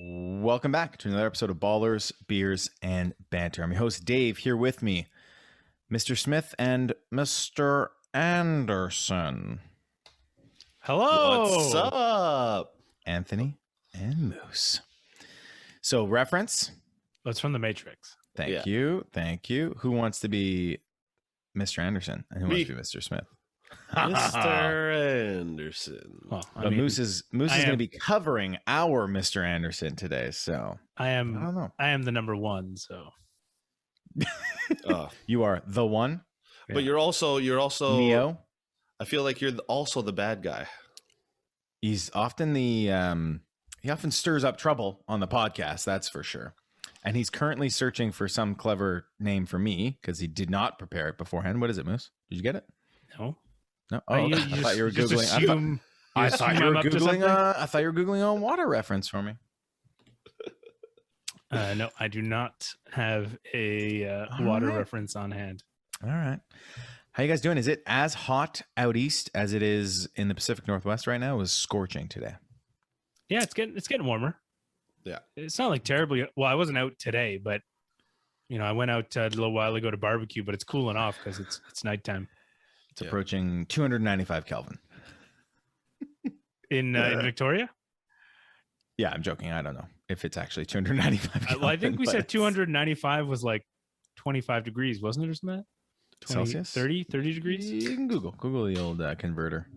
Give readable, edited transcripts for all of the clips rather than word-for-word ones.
Welcome back to another episode of Ballers, Beers, and Banter. I'm your host, Dave. Here with me, Mr. Smith and Mr. Anderson. Hello. What's up? Anthony and Moose. So, reference? That's from The Matrix. Thank you. Thank you. Who wants to be Mr. Anderson? And who Me. wants to be Mr. Smith? Mr. Anderson. Well, But Moose is going to be covering our Mr. Anderson today. So, I I don't know. am the number one. So You are the one, But you're also Neo. I feel like you're also the bad guy. He's often he often stirs up trouble on the podcast, that's for sure. And he's currently searching for some clever name for me because he did not prepare it beforehand. What is it, Moose? Did you get it? no. No. Oh, I thought you were googling. I thought you were googling. I thought you were googling a water reference for me. No, I do not have a water reference on hand. All right. How you guys doing? Is it as hot out east as it is in the Pacific Northwest right now? It was scorching today. Yeah, it's getting warmer. Yeah. It's not like terribly. Well, I wasn't out today, but I went out a little while ago to barbecue, but it's cooling off because it's nighttime. It's approaching 295 Kelvin. In Victoria? Yeah, I'm joking. I don't know if it's actually 295 Kelvin. Well, I think we said 295 was like 25 degrees, wasn't it, or something? 20, Celsius? 30 degrees? You can Google the old converter.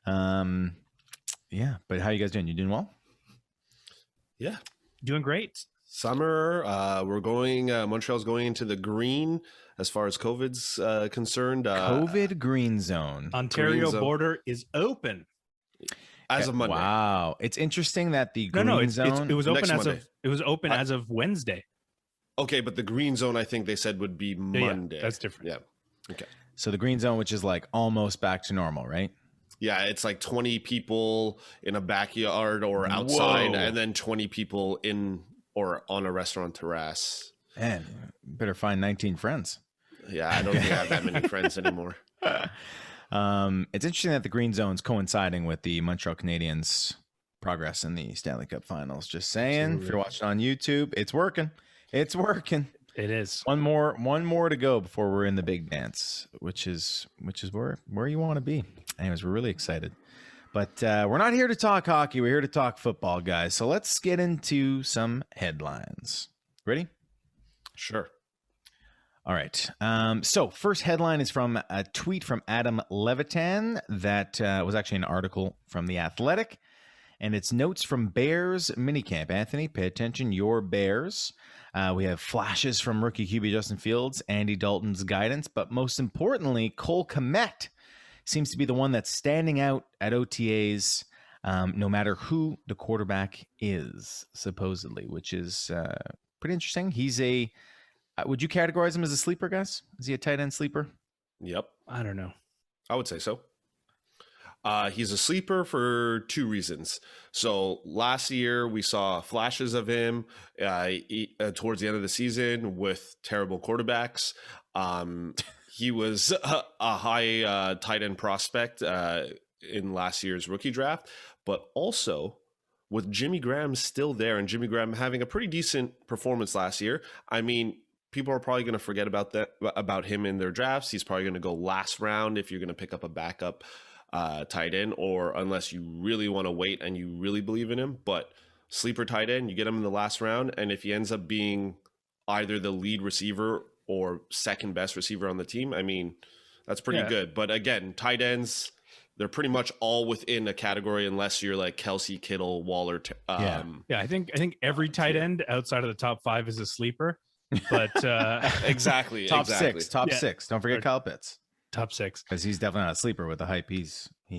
Yeah, but how you guys doing? You doing well? Yeah. Doing great. Summer, we're going Montreal's going into the green as far as COVID's concerned. COVID green zone. Ontario Green zone. border is open. As of Monday. Wow. It's interesting that the green zone it was open Next as Monday. of it was open as of Wednesday. Okay, but the green zone I think they said would be Monday. Yeah, that's different. Yeah. Okay. So the green zone, which is like almost back to normal, right? Yeah, it's like 20 people in a backyard or outside, Whoa. and then 20 people in or on a restaurant terrace. Man, better find 19 friends. Yeah, I don't think I have that many friends anymore. It's interesting that the green zone's coinciding with the Montreal Canadiens' progress in the Stanley Cup Finals. Just saying, Absolutely. if you're watching on YouTube, it's working. It's working. It is. One more to go before we're in the big dance, which is where you want to be. Anyways, we're really excited. But we're not here to talk hockey. We're here to talk football, guys. So let's get into some headlines. Ready? Sure. All right. So first headline is from a tweet from Adam Levitan that was actually an article from The Athletic. And it's notes from Bears minicamp. Anthony, pay attention. Your Bears. We have flashes from rookie QB Justin Fields, Andy Dalton's guidance. But most importantly, Cole Kmet seems to be the one that's standing out at OTAs, no matter who the quarterback is, supposedly, which is pretty interesting. He's would you categorize him as a sleeper, guys? Is he a tight end sleeper? Yep. I don't know. I would say so. He's a sleeper for two reasons. So last year we saw flashes of him towards the end of the season with terrible quarterbacks. He was a high tight end prospect in last year's rookie draft, but also with Jimmy Graham still there and Jimmy Graham having a pretty decent performance last year. I mean, people are probably going to forget about him in their drafts. He's probably going to go last round if you're going to pick up a backup tight end, or unless you really want to wait and you really believe in him. But sleeper tight end, you get him in the last round, and if he ends up being either the lead receiver or second best receiver on the team, I mean, that's pretty good. But again, tight ends, they're pretty much all within a category unless you're like Kelsey, Kittle, Waller. Yeah, I think every tight end outside of the top 5 is a sleeper. But exactly. Top exactly. six. Don't forget Kyle Pitts. Top 6. Because he's definitely not a sleeper with the hype he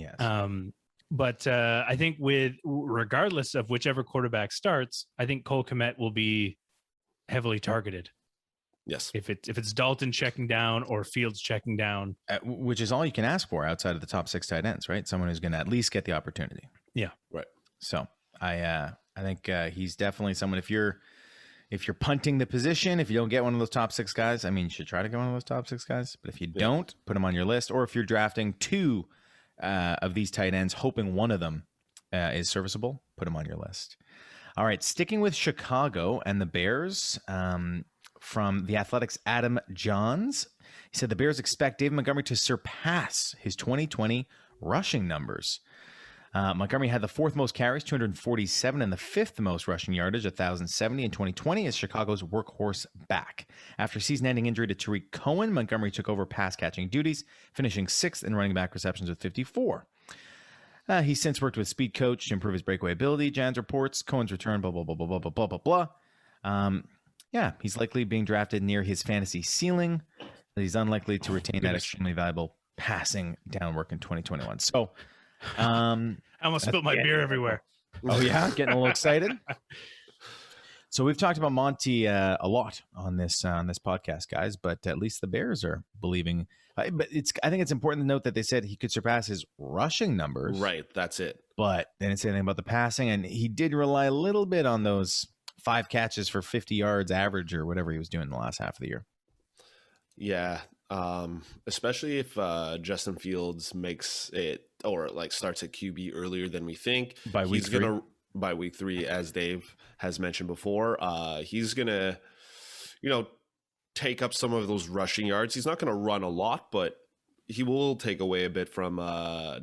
has. But I think regardless of whichever quarterback starts, I think Cole Kmet will be heavily targeted. Yes. If it's Dalton checking down or Fields checking down, Which is all you can ask for outside of the top 6 tight ends, right? Someone who's going to at least get the opportunity. Yeah. Right. So I think he's definitely someone. If you're punting the position, if you don't get one of those top 6 guys, I mean, you should try to get one of those top 6 guys. But if you don't, put them on your list. Or if you're drafting 2 of these tight ends, hoping one of them is serviceable, put them on your list. All right, sticking with Chicago and the Bears, from The Athletic's Adam Johns. He said the Bears expect David Montgomery to surpass his 2020 rushing numbers. Montgomery had the fourth most carries, 247, and the fifth most rushing yardage, 1,070 in 2020 as Chicago's workhorse back. After season-ending injury to Tariq Cohen, Montgomery took over pass-catching duties, finishing sixth in running back receptions with 54. He's since worked with speed coach to improve his breakaway ability. Jans reports Cohen's return, blah, blah, blah, blah, blah, blah, blah, blah. Yeah, he's likely being drafted near his fantasy ceiling, but he's unlikely to retain that extremely valuable passing down work in 2021. So, I almost spilled my beer everywhere. Oh, yeah? Getting a little excited? So we've talked about Monty a lot on this podcast, guys, but at least the Bears are believing. But I think it's important to note that they said he could surpass his rushing numbers. Right, that's it. But they didn't say anything about the passing, and he did rely a little bit on those 5 catches for 50 yards average or whatever he was doing in the last half of the year. Yeah, especially if Justin Fields makes it or like starts at QB earlier than we think. By week three. By week 3, as Dave has mentioned before, he's gonna, take up some of those rushing yards. He's not gonna run a lot, but he will take away a bit from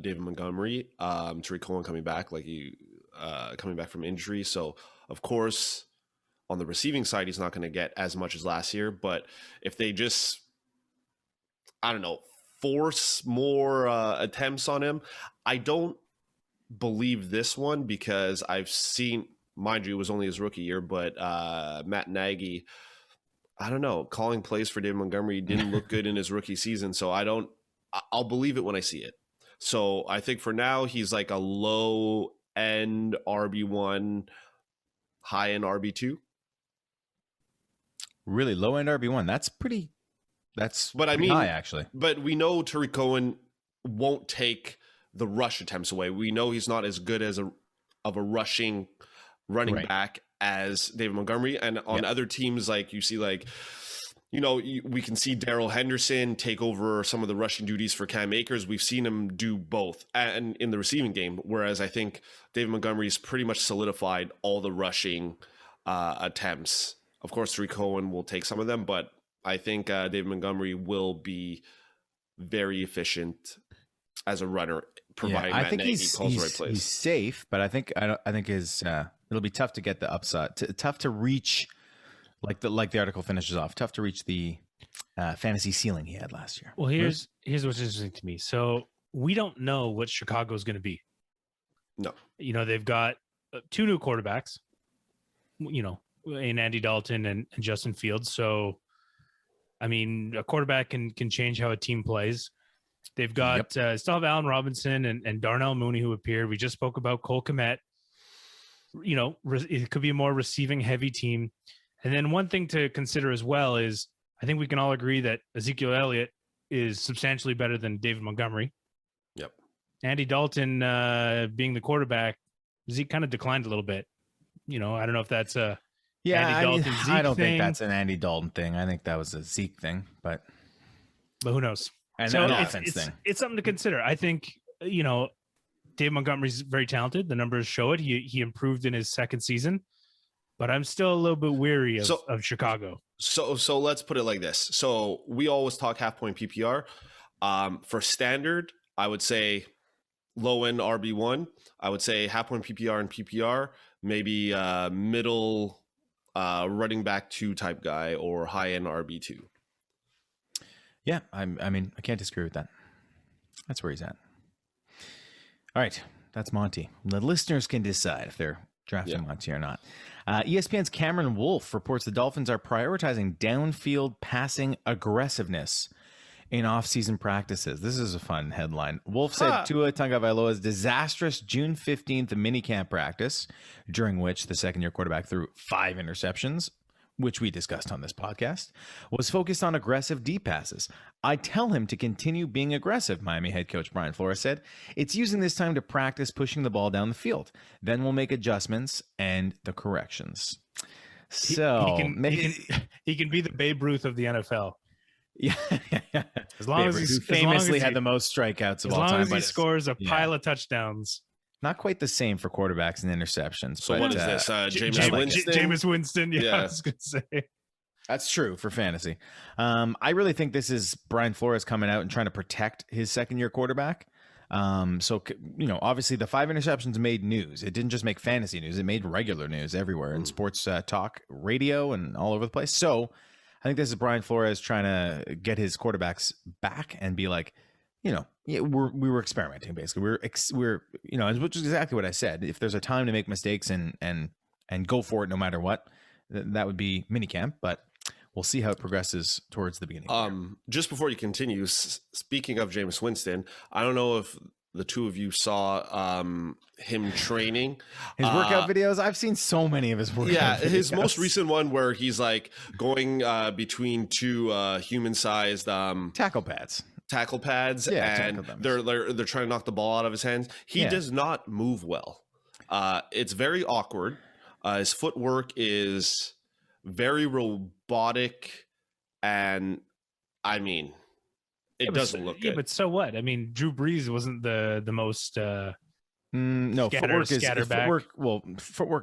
David Montgomery. Tariq Cohen coming back, coming back from injury. So of course, on the receiving side, he's not going to get as much as last year. But if they just, force more attempts on him, I don't believe this one because I've seen, mind you, it was only his rookie year, but Matt Nagy, calling plays for David Montgomery didn't look good in his rookie season. So I'll believe it when I see it. So I think for now, he's like a low end RB1, high end RB2. Really low end RB1. That's pretty high, actually. But we know Tariq Cohen won't take the rush attempts away. We know he's not as good as of a rushing running back as David Montgomery. And on other teams, we can see Darrell Henderson take over some of the rushing duties for Cam Akers. We've seen him do both and in the receiving game. Whereas I think David Montgomery's pretty much solidified all the rushing attempts. Of course, Tariq Cohen will take some of them, but I think David Montgomery will be very efficient as a runner, providing Matt Nagy calls the right plays. He's safe, but I think his it'll be tough to get the upside, tough to reach, like the article finishes off, tough to reach the fantasy ceiling he had last year. Well, here's what's interesting to me. So we don't know what Chicago's going to be. No, they've got 2 new quarterbacks. In Andy Dalton and Justin Fields. So, a quarterback can change how a team plays. They've got still have Allen Robinson and Darnell Mooney who appeared. We just spoke about Cole Kmet. It could be a more receiving heavy team. And then one thing to consider as well is I think we can all agree that Ezekiel Elliott is substantially better than David Montgomery. Yep. Andy Dalton being the quarterback, Zeke kind of declined a little bit. I don't know if that's a I don't think that's an Andy Dalton thing. I think that was a Zeke thing, but who knows? And so an offense thing. It's something to consider. I think, Dave Montgomery's very talented. The numbers show it. He improved in his second season, but I'm still a little bit weary of Chicago. So let's put it like this. So we always talk half point PPR. For standard, I would say low end RB1. I would say half point PPR and PPR, maybe middle running back 2 type guy or high end RB2. Yeah, I can't disagree with that. That's where he's at. All right, that's Monty. The listeners can decide if they're drafting Monty or not. ESPN's Cameron Wolfe reports the Dolphins are prioritizing downfield passing aggressiveness in off-season practices. This is a fun headline. Wolf said Tua Tagovailoa's disastrous June 15th minicamp practice, during which the second-year quarterback threw 5 interceptions, which we discussed on this podcast, was focused on aggressive deep passes. I tell him to continue being aggressive, Miami head coach Brian Flores said. It's using this time to practice pushing the ball down the field. Then we'll make adjustments and the corrections. So he can be the Babe Ruth of the NFL. Yeah. As long as he famously had the most strikeouts of all time. As long as he scores a pile of touchdowns. Not quite the same for quarterbacks and interceptions. So but, what is this? Jameis Winston? Jameis Winston. Yeah, I was going to say. That's true for fantasy. I really think this is Brian Flores coming out and trying to protect his second-year quarterback. Obviously the 5 interceptions made news. It didn't just make fantasy news. It made regular news everywhere in sports talk radio and all over the place. So I think this is Brian Flores trying to get his quarterbacks back and be like, we were experimenting basically. We're which is exactly what I said. If there's a time to make mistakes and go for it no matter what, that would be minicamp. But we'll see how it progresses towards the beginning. Just before you continue, speaking of Jameis Winston, I don't know if the two of you saw him training. His workout videos, I've seen so many of his workout videos. His most recent one where he's like going between two human-sized tackle pads. And they're trying to knock the ball out of his hands. He does not move well. It's very awkward. His footwork is very robotic, and I mean, it doesn't look good. Yeah, but so what? I mean, Drew Brees wasn't the most no, footwork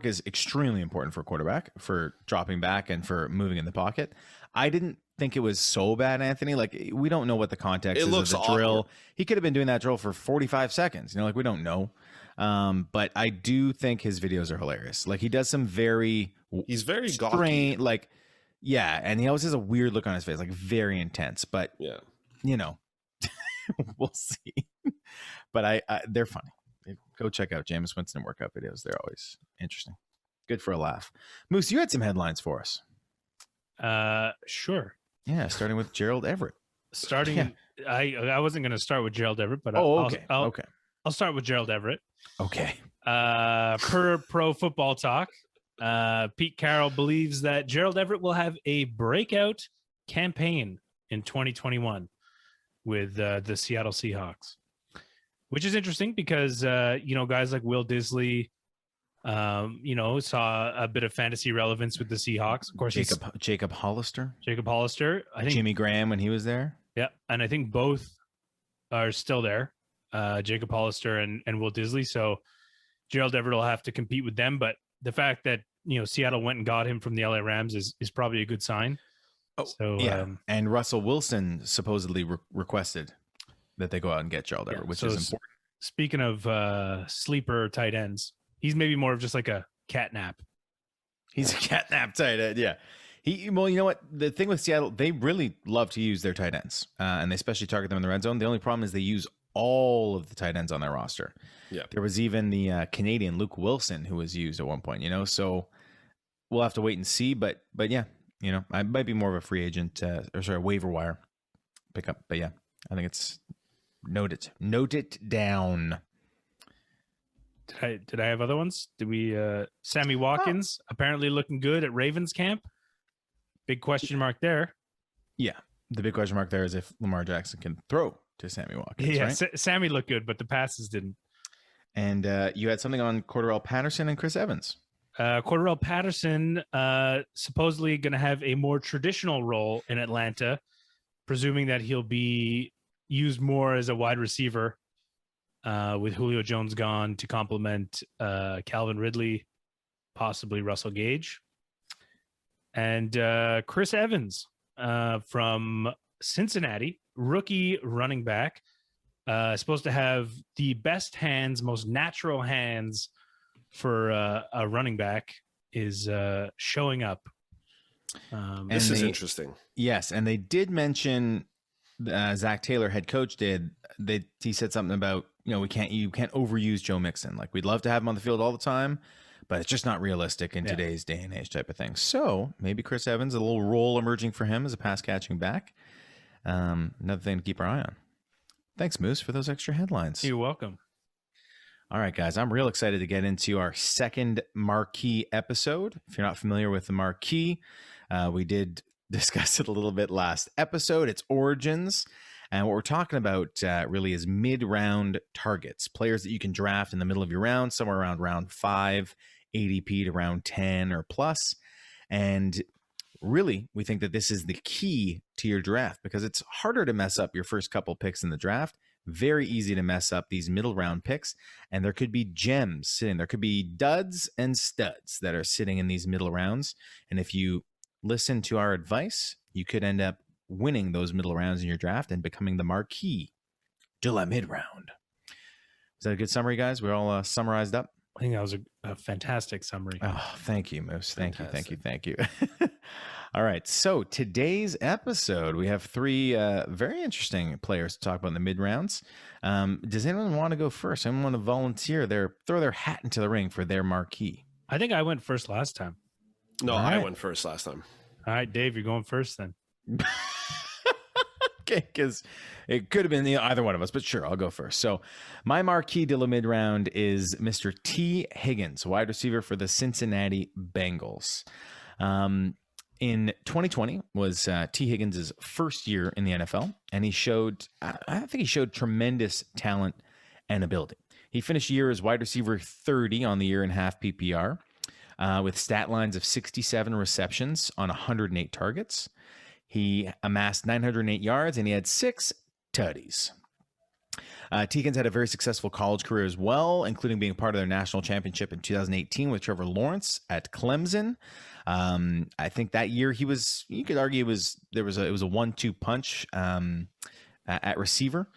is extremely important for a quarterback, for dropping back and for moving in the pocket. I didn't think it was so bad, Anthony. Like, we don't know what the context is of the drill. Awkward. He could have been doing that drill for 45 seconds. We don't know. But I do think his videos are hilarious. Like, he does some he's very strange, gawky. and he always has a weird look on his face, like very intense. But we'll see. But they're funny. Go check out Jameis Winston workout videos. They're always interesting. Good for a laugh. Moose, you had some headlines for us. Sure. Yeah, starting with Gerald Everett. I wasn't going to start with Gerald Everett, but okay. I'll start with Gerald Everett. Okay. Per Pro Football Talk, Pete Carroll believes that Gerald Everett will have a breakout campaign in 2021 with the Seattle Seahawks, which is interesting because guys like Will Disley, saw a bit of fantasy relevance with the Seahawks. Of course, Jacob Hollister. I think Jimmy Graham when he was there. Yeah, and I think both are still there, Jacob Hollister and Will Disley. So Gerald Everett will have to compete with them. But the fact that Seattle went and got him from the LA Rams is probably a good sign. Oh, so yeah. And Russell Wilson supposedly requested that they go out and get Gerald Everett, which is important. Speaking of sleeper tight ends, he's maybe more of just like a catnap. He's a catnap tight end, yeah. Well, you know what? The thing with Seattle, they really love to use their tight ends, and they especially target them in the red zone. The only problem is they use all of the tight ends on their roster. Yeah, there was even the Canadian Luke Wilson who was used at one point. So we'll have to wait and see. But yeah, I might be more of a free agent waiver wire pickup. But yeah, I think it's note it down. Did I have other ones? Did we Sammy Watkins apparently looking good at Ravens camp? Big question mark there. Yeah, the big question mark there is if Lamar Jackson can throw to Sammy Watkins. Yeah, right? Sammy looked good, but the passes didn't. And you had something on Cordarrelle Patterson and Chris Evans. Cordarrelle Patterson supposedly going to have a more traditional role in Atlanta, presuming that he'll be used more as a wide receiver with Julio Jones gone to complement Calvin Ridley, possibly Russell Gage. And Chris Evans from Cincinnati, rookie running back, supposed to have the best hands, most natural hands for a running back, is showing up. This is interesting. Yes, and they did mention, Zach Taylor, head coach, he said something about, you can't overuse Joe Mixon. Like, we'd love to have him on the field all the time, but it's just not realistic in today's day and age type of thing. So maybe Chris Evans, a little role emerging for him as a pass catching back. Another thing to keep our eye on. Thanks, Moose, for those extra headlines. You're welcome. All right, guys, I'm real excited to get into our second Marquis episode. If you're not familiar with the Marquis, we did discuss it a little bit last episode, its origins. And what we're talking about really is mid-round targets, players that you can draft in the middle of your round, somewhere around round 5, ADP to round 10 or plus. And really, we think that this is the key to your draft because it's harder to mess up your first couple picks in the draft, Very easy to mess up these middle round picks, and there could be gems sitting. There could be duds and studs that are sitting in these middle rounds. And if you listen to our advice, you could end up winning those middle rounds in your draft and becoming the Marquis de la mid-round. Is that a good summary, guys? We're all summarized up? I think that was a fantastic summary. Oh, thank you, Moose. Thank you. All right. So today's episode, we have three very interesting players to talk about in the mid rounds. Does anyone want to go first? Anyone want to volunteer throw their hat into the ring for their marquee? I think I went first last time. No, All I right. went first last time. All right, Dave, you're going first then. Okay, because it could have been either one of us, but sure, I'll go first. So my marquee de la mid-round is Mr. Tee Higgins, wide receiver for the Cincinnati Bengals. In 2020 was Tee Higgins' first year in the NFL, and I think he showed tremendous talent and ability. He finished the year as wide receiver 30 on the year in half PPR, with stat lines of 67 receptions on 108 targets. He amassed 908 yards, and he had 6 tutties. Tee Higgins had a very successful college career as well, including being part of their national championship in 2018 with Trevor Lawrence at Clemson. I think that year you could argue it was a 1-2 punch at receiver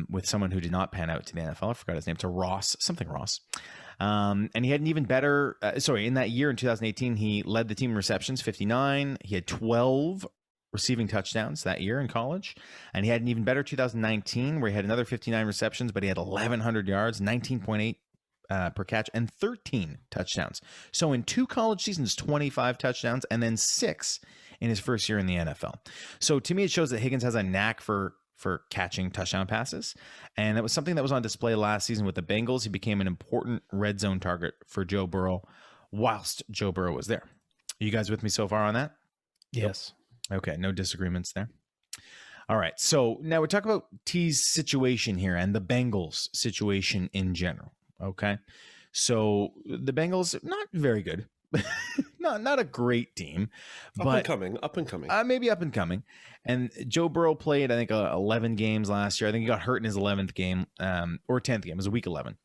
with someone who did not pan out to the NFL. I forgot his name. To Ross. And he had an even better, in that year in 2018, he led the team in receptions, 59. He had 12 receiving touchdowns that year in college. And he had an even better 2019 where he had another 59 receptions, but he had 1,100 yards, 19.8 per catch, and 13 touchdowns. So in 2 college seasons, 25 touchdowns, and then 6 in his first year in the NFL. So to me, it shows that Higgins has a knack for catching touchdown passes. And that was something that was on display last season with the Bengals. He became an important red zone target for Joe Burrow whilst Joe Burrow was there. Are you guys with me so far on that? Yes. Okay, no disagreements there. All right, so now we're talking about T's situation here and the Bengals situation in general. Okay, so the Bengals, not very good. not a great team, but Up and coming. Maybe up and coming. And Joe Burrow played, I think, 11 games last year. I think he got hurt in his 11th game or 10th game. It was week 11.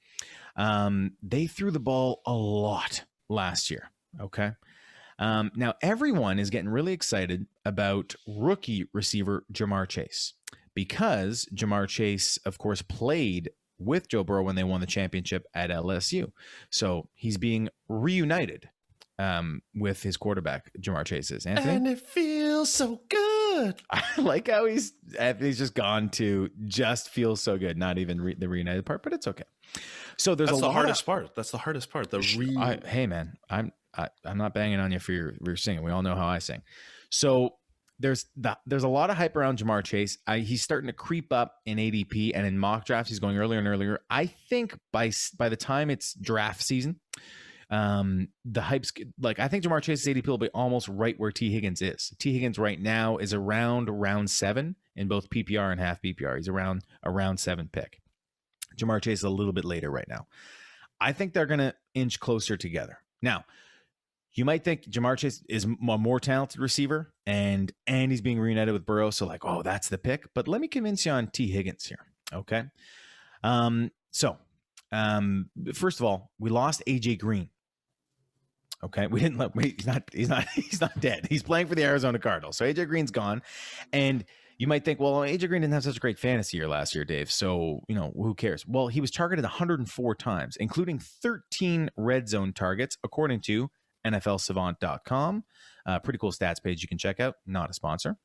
They threw the ball a lot last year. Okay. Now everyone is getting really excited about rookie receiver Ja'Marr Chase because Ja'Marr Chase, of course, played with Joe Burrow when they won the championship at LSU. So he's being reunited with his quarterback, Ja'Marr Chase is. Anthony? And it feels so good. I like how he's just gone to just feels so good, not even the reunited part, but it's okay. So that's the hardest part. That's the hardest part. Hey man, I'm not banging on you for your singing. We all know how I sing. So there's a lot of hype around Ja'Marr Chase. He's starting to creep up in ADP, and in mock drafts, he's going earlier and earlier. I think by the time it's draft season, the hype's like, I think Ja'Marr Chase's ADP will be almost right where Tee Higgins is. Tee Higgins right now is around round 7 in both PPR and half PPR. He's around a round 7 pick. Ja'Marr Chase is a little bit later right now. I think they're going to inch closer together. Now, you might think Ja'Marr Chase is a more talented receiver and he's being reunited with Burrow. So like, oh, that's the pick. But let me convince you on Tee Higgins here. Okay. First of all, we lost AJ Green. Okay. We didn't he's not dead. He's playing for the Arizona Cardinals. So AJ Green's gone. And you might think, well, AJ Green didn't have such a great fantasy year last year, Dave. So, who cares? Well, he was targeted 104 times, including 13 red zone targets, according to NFLsavant.com. Pretty cool stats page you can check out. Not a sponsor.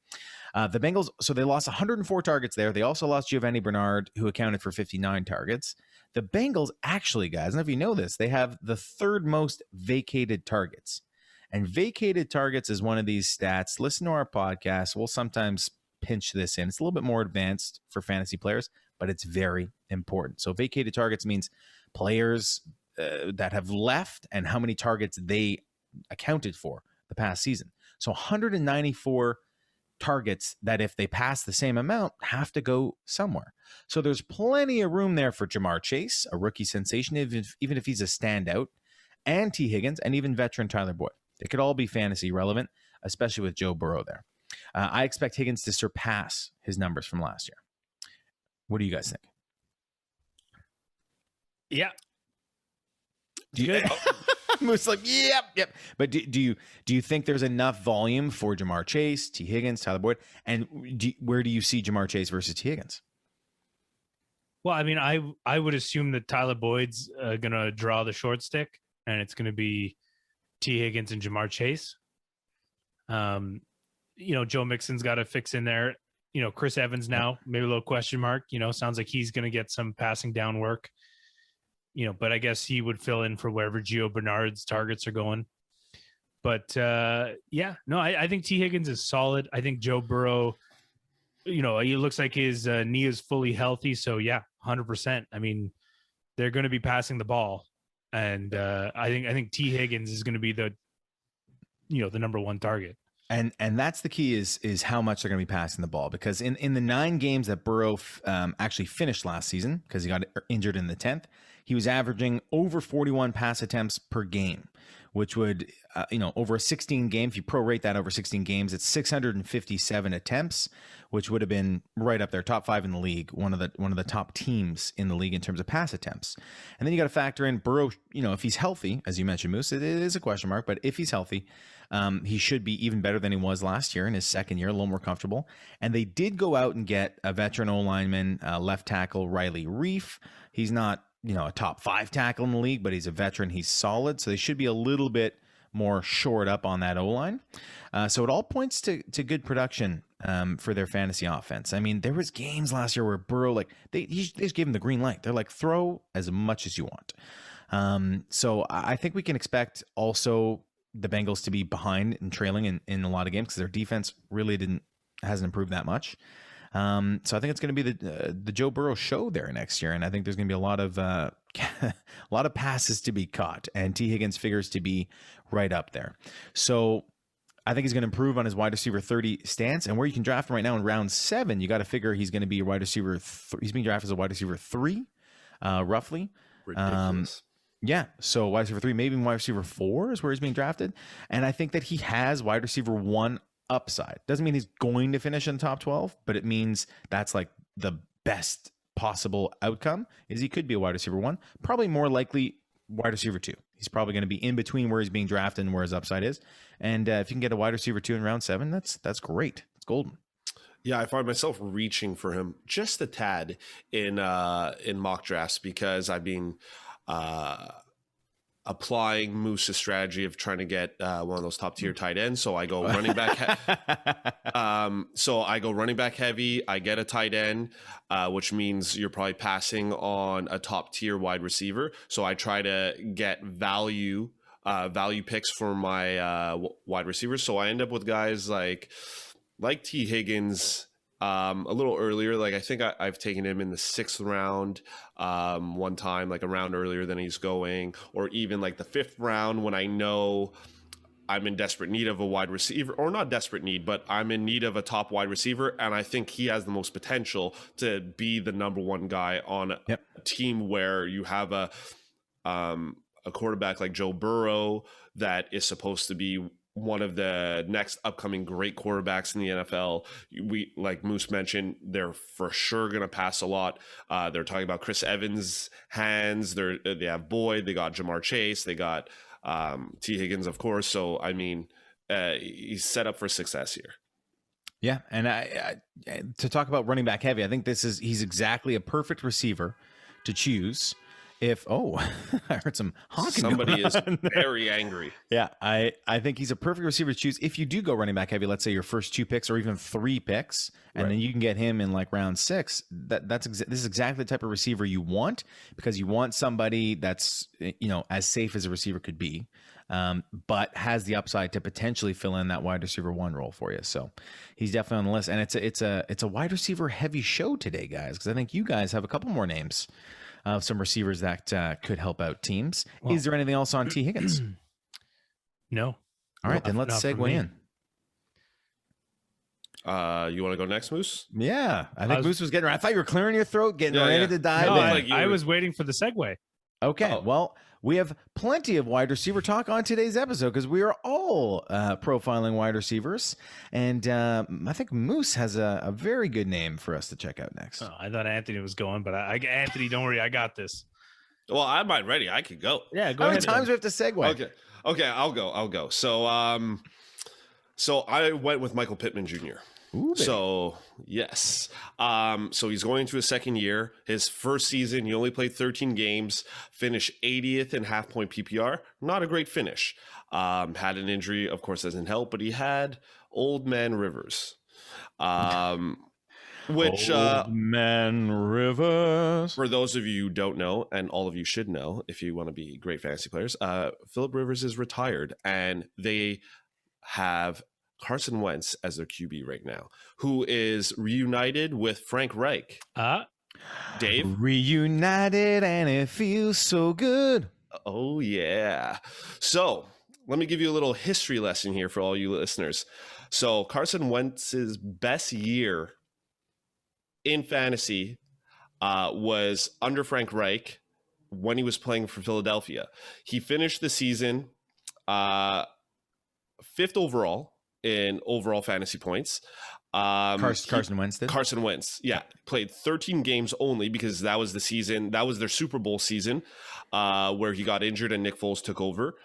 The Bengals, so they lost 104 targets there. They also lost Giovanni Bernard, who accounted for 59 targets. The Bengals actually, guys, I don't know if you know this, they have the 3rd most vacated targets. And vacated targets is one of these stats. Listen to our podcast. We'll sometimes pinch this in. It's a little bit more advanced for fantasy players, but it's very important. So vacated targets means players that have left and how many targets they accounted for the past season. So 194 targets that if they pass the same amount have to go somewhere. So there's plenty of room there for Ja'Marr Chase, a rookie sensation, even if he's a standout, and Tee Higgins, and even veteran Tyler Boyd. They could all be fantasy relevant, especially with Joe Burrow there. I expect Higgins to surpass his numbers from last year. What do you guys think? Yeah. Good. Moose like, yep. But do you think there's enough volume for Jamar Chase, Tee Higgins, Tyler Boyd, and where do you see Jamar Chase versus Tee Higgins? Well, I mean, I would assume that Tyler Boyd's gonna draw the short stick, and it's gonna be Tee Higgins and Jamar Chase. Joe Mixon's got to fix in there. Chris Evans now, maybe a little question mark. Sounds like he's gonna get some passing down work. But I guess he would fill in for wherever Gio Bernard's targets are going. But I think Tee Higgins is solid. I think Joe Burrow, he looks like his knee is fully healthy. So 100%. I mean, they're going to be passing the ball, and I think Tee Higgins is going to be the number one target. And that's the key is how much they're going to be passing the ball, because in the 9 games that Burrow actually finished last season, because he got injured in the 10th, he was averaging over 41 pass attempts per game, which would, over a 16 game, if you prorate that over 16 games, it's 657 attempts, which would have been right up there, top 5 in the league, one of the top teams in the league in terms of pass attempts. And then you got to factor in Burrow, if he's healthy, as you mentioned, Moose, it is a question mark, but if he's healthy, he should be even better than he was last year in his second year, a little more comfortable. And they did go out and get a veteran O-lineman, left tackle Riley Reif. He's not, a top 5 tackle in the league, but he's a veteran. He's solid. So they should be a little bit more shored up on that O-line. So it all points to good production for their fantasy offense. I mean, there was games last year where Burrow, they just gave him the green light. They're like, throw as much as you want. So I think we can expect also the Bengals to be behind and trailing in a lot of games because their defense really hasn't improved that much. So I think it's going to be the Joe Burrow show there next year, and I think there's going to be a lot of passes to be caught, and Tee Higgins figures to be right up there. So I think he's going to improve on his wide receiver 30 stance, and where you can draft him right now in round 7, you got to figure he's going to be a wide receiver. He's being drafted as a wide receiver 3, roughly. Ridiculous. Yeah, so wide receiver 3, maybe wide receiver 4 is where he's being drafted, and I think that he has wide receiver 1 upside. Doesn't mean he's going to finish in the top 12, but it means that's like the best possible outcome is he could be a wide receiver 1, probably more likely wide receiver 2. He's probably going to be in between where he's being drafted and where his upside is. And if you can get a wide receiver 2 in round 7, that's great. It's golden. Yeah, I find myself reaching for him just a tad in mock drafts because I've been applying Moose's strategy of trying to get one of those top tier tight ends. So I go running back. So I go running back heavy. I get a tight end, which means you're probably passing on a top tier wide receiver. So I try to get value picks for my wide receivers. So I end up with guys like Tee Higgins. A little earlier, I think I've taken him in the 6th round one time, like a round earlier than he's going, or even like the 5th round when I know I'm in desperate need of a wide receiver, or not desperate need, but I'm in need of a top wide receiver, and I think he has the most potential to be the number 1 guy on a team where you have a quarterback like Joe Burrow that is supposed to be one of the next upcoming great quarterbacks in the NFL. We, like Moose mentioned, they're for sure going to pass a lot. They're talking about Chris Evans' hands. They have Boyd. They got Jamar Chase. They got Tee Higgins, of course. So, I mean, he's set up for success here. Yeah, and I to talk about running back heavy, I think he's exactly a perfect receiver to choose. I heard some honking. Somebody is very angry. Yeah, I think he's a perfect receiver to choose if you do go running back heavy. Let's say your first 2 picks or even 3 picks, and then you can get him in like round 6. This is exactly the type of receiver you want, because you want somebody that's as safe as a receiver could be, but has the upside to potentially fill in that wide receiver 1 role for you. So he's definitely on the list, and it's a wide receiver heavy show today, guys, because I think you guys have a couple more names of some receivers that could help out teams. Well, is there anything else on Tee Higgins? No. All right, then let's segue in. You want to go next, Moose? Yeah, I think Moose was getting. I thought you were clearing your throat, getting ready to dive in. I was waiting for the segue. Okay, Oh. well, we have plenty of wide receiver talk on today's episode because we are all profiling wide receivers. And I think Moose has a very good name for us to check out next. Oh, I thought Anthony was going, but Anthony, don't worry, I got this. Well, I'm not ready. I could go. Yeah, go How ahead. many times do we have to segue? Okay, I'll go. So I went with Michael Pittman Jr. Ooh, baby. So yes. So he's going into his second year. His first season, he only played 13 games, finished 80th in half point PPR. Not a great finish. Had an injury, of course, doesn't help, but he had old man Rivers. Which Old Man Rivers. for those of you who don't know, and all of you should know if you want to be great fantasy players, Phillip Rivers is retired, and they have Carson Wentz as their QB right now, who is reunited with Frank Reich. Dave? Reunited and it feels so good. Oh, yeah. So let me give you a little history lesson here for all you listeners. So Carson Wentz's best year in fantasy was under Frank Reich when he was playing for Philadelphia. He finished the season 5th overall in overall fantasy points. Carson Wentz did? Carson Wentz, yeah, played 13 games only because that was the season. That was their Super Bowl season where he got injured and Nick Foles took over.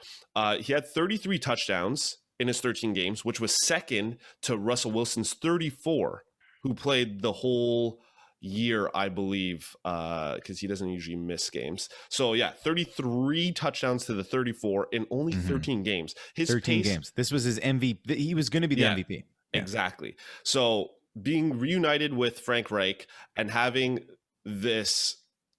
He had 33 touchdowns in his 13 games, which was second to Russell Wilson's 34, who played the whole year, I believe, because he doesn't usually miss games. So yeah, 33 touchdowns to the 34 in only 13 games. His 13 games. This was his MVP. He was going to be the MVP. Yeah. Exactly. So being reunited with Frank Reich and having this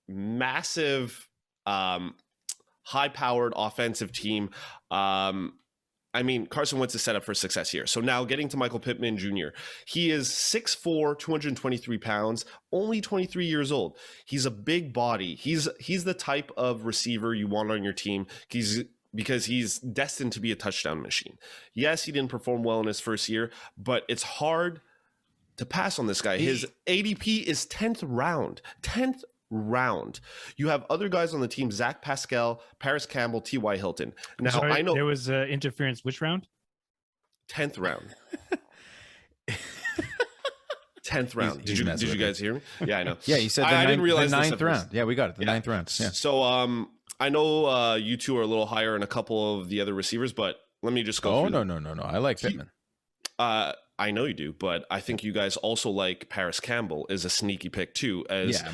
massive, high-powered offensive team, I mean, Carson Wentz is set up for success here. So now getting to Michael Pittman Jr., he is 6'4", 223 pounds, only 23 years old. He's a big body. He's the type of receiver you want on your team because he's destined to be a touchdown machine. Yes, he didn't perform well in his first year, but it's hard to pass on this guy. His ADP is 10th round. 10th round. You have other guys on the team: Zach Pascal, Paris Campbell, T.Y. Hilton. Now, Sorry, I know there was interference. Which round? 10th round. 10th round. Did you guys hear me? Yeah, I know. Yeah, you said I didn't realize the this ninth round. Yeah, we got it. The ninth round. Yeah. So I know you two are a little higher in a couple of the other receivers, but let me just go through. Oh, no. I like Pittman. I know you do, but I think you guys also like Paris Campbell is a sneaky pick too.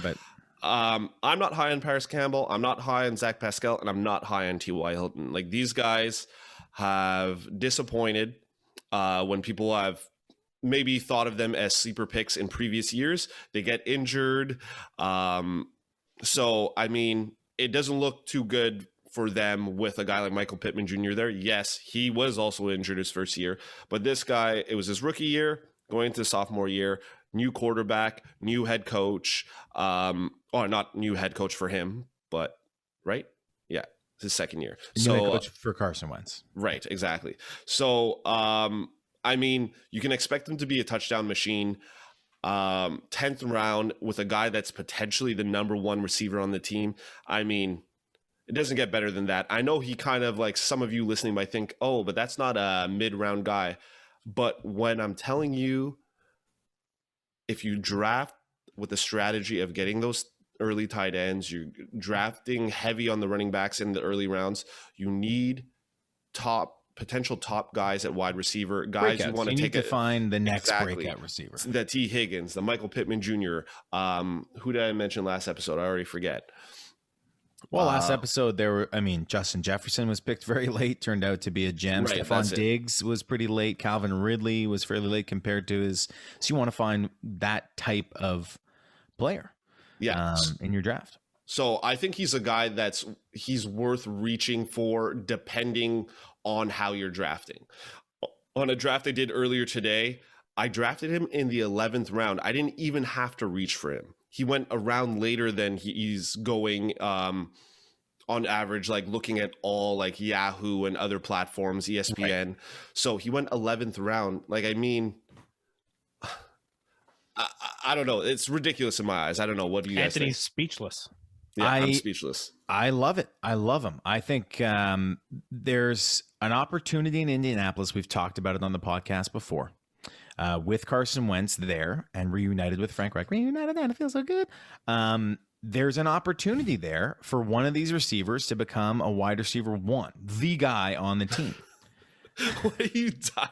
But I'm not high on Paris Campbell. I'm not high on Zach Pascal, and I'm not high on T.Y. Hilton. Like, these guys have disappointed when people have maybe thought of them as sleeper picks in previous years. They get injured. So, I mean, it doesn't look too good for them with a guy like Michael Pittman Jr. there. Yes, he was also injured his first year, but this guy, it was his rookie year, going into sophomore year, new quarterback, new head coach, not new head coach for him, but right? Yeah, it's his second year. So coach for Carson Wentz. Right, exactly. So, I mean, you can expect him to be a touchdown machine. 10th round with a guy that's potentially the number one receiver on the team. I mean, it doesn't get better than that. I know he kind of, like, some of you listening might think, oh, but that's not a mid-round guy. But when I'm telling you, if you draft with the strategy of getting those early tight ends, you're drafting heavy on the running backs in the early rounds, you need potential top guys at wide receiver, guys breakouts. You want to need to find the next breakout receiver. The Tee Higgins, the Michael Pittman Jr. Who did I mention last episode? I already forget. Well, last episode Justin Jefferson was picked very late, turned out to be a gem. Right, Stephon Diggs was pretty late. Calvin Ridley was fairly late compared to his. So you want to find that type of player, in your draft. So I think he's a guy he's worth reaching for, depending on how you're drafting. On a draft I did earlier today, I drafted him in the 11th round. I didn't even have to reach for him. He went a round later than he's going on average, like looking at all like Yahoo and other platforms, ESPN. Right. So he went 11th round. Like, I mean, I don't know. It's ridiculous in my eyes. I don't know. What do you guys think? Anthony's speechless. Yeah, I'm speechless. I love it. I love him. I think there's an opportunity in Indianapolis. We've talked about it on the podcast before. With Carson Wentz there and reunited with Frank Reich. Reunited, and it feels so good. There's an opportunity there for one of these receivers to become a wide receiver one, the guy on the team. What are you dying?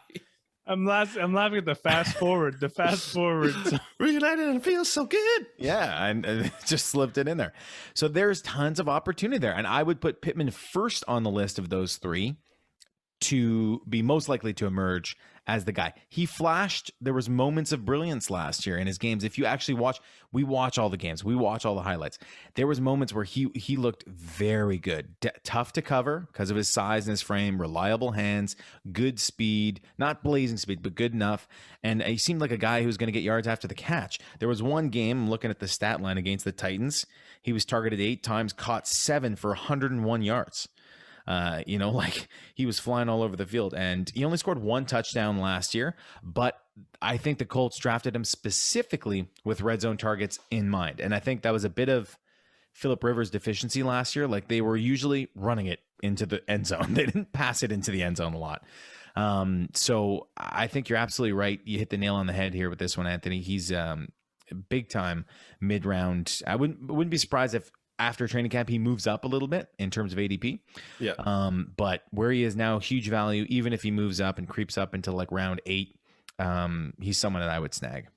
I'm laughing at the fast forward. The fast forward. Reunited and it feels so good. Yeah, and just slipped it in there. So there's tons of opportunity there. And I would put Pittman first on the list of those three to be most likely to emerge as the guy. He flashed. There was moments of brilliance last year in his games. If you actually we watch all the games. We watch all the highlights. There was moments where he looked very good. Tough to cover because of his size and his frame, reliable hands, good speed, not blazing speed, but good enough. And he seemed like a guy who was going to get yards after the catch. There was one game, I'm looking at the stat line against the Titans. He was targeted 8 times, caught 7 for 101 yards. Like he was flying all over the field, and he only scored 1 touchdown last year, but I think the Colts drafted him specifically with red zone targets in mind. And I think that was a bit of Phillip Rivers' deficiency last year. Like they were usually running it into the end zone. They didn't pass it into the end zone a lot. So I think you're absolutely right. You hit the nail on the head here with this one, Anthony. He's big time mid-round. I wouldn't be surprised if after training camp, he moves up a little bit in terms of ADP. Yeah. But where he is now, huge value. Even if he moves up and creeps up into like round 8, he's someone that I would snag.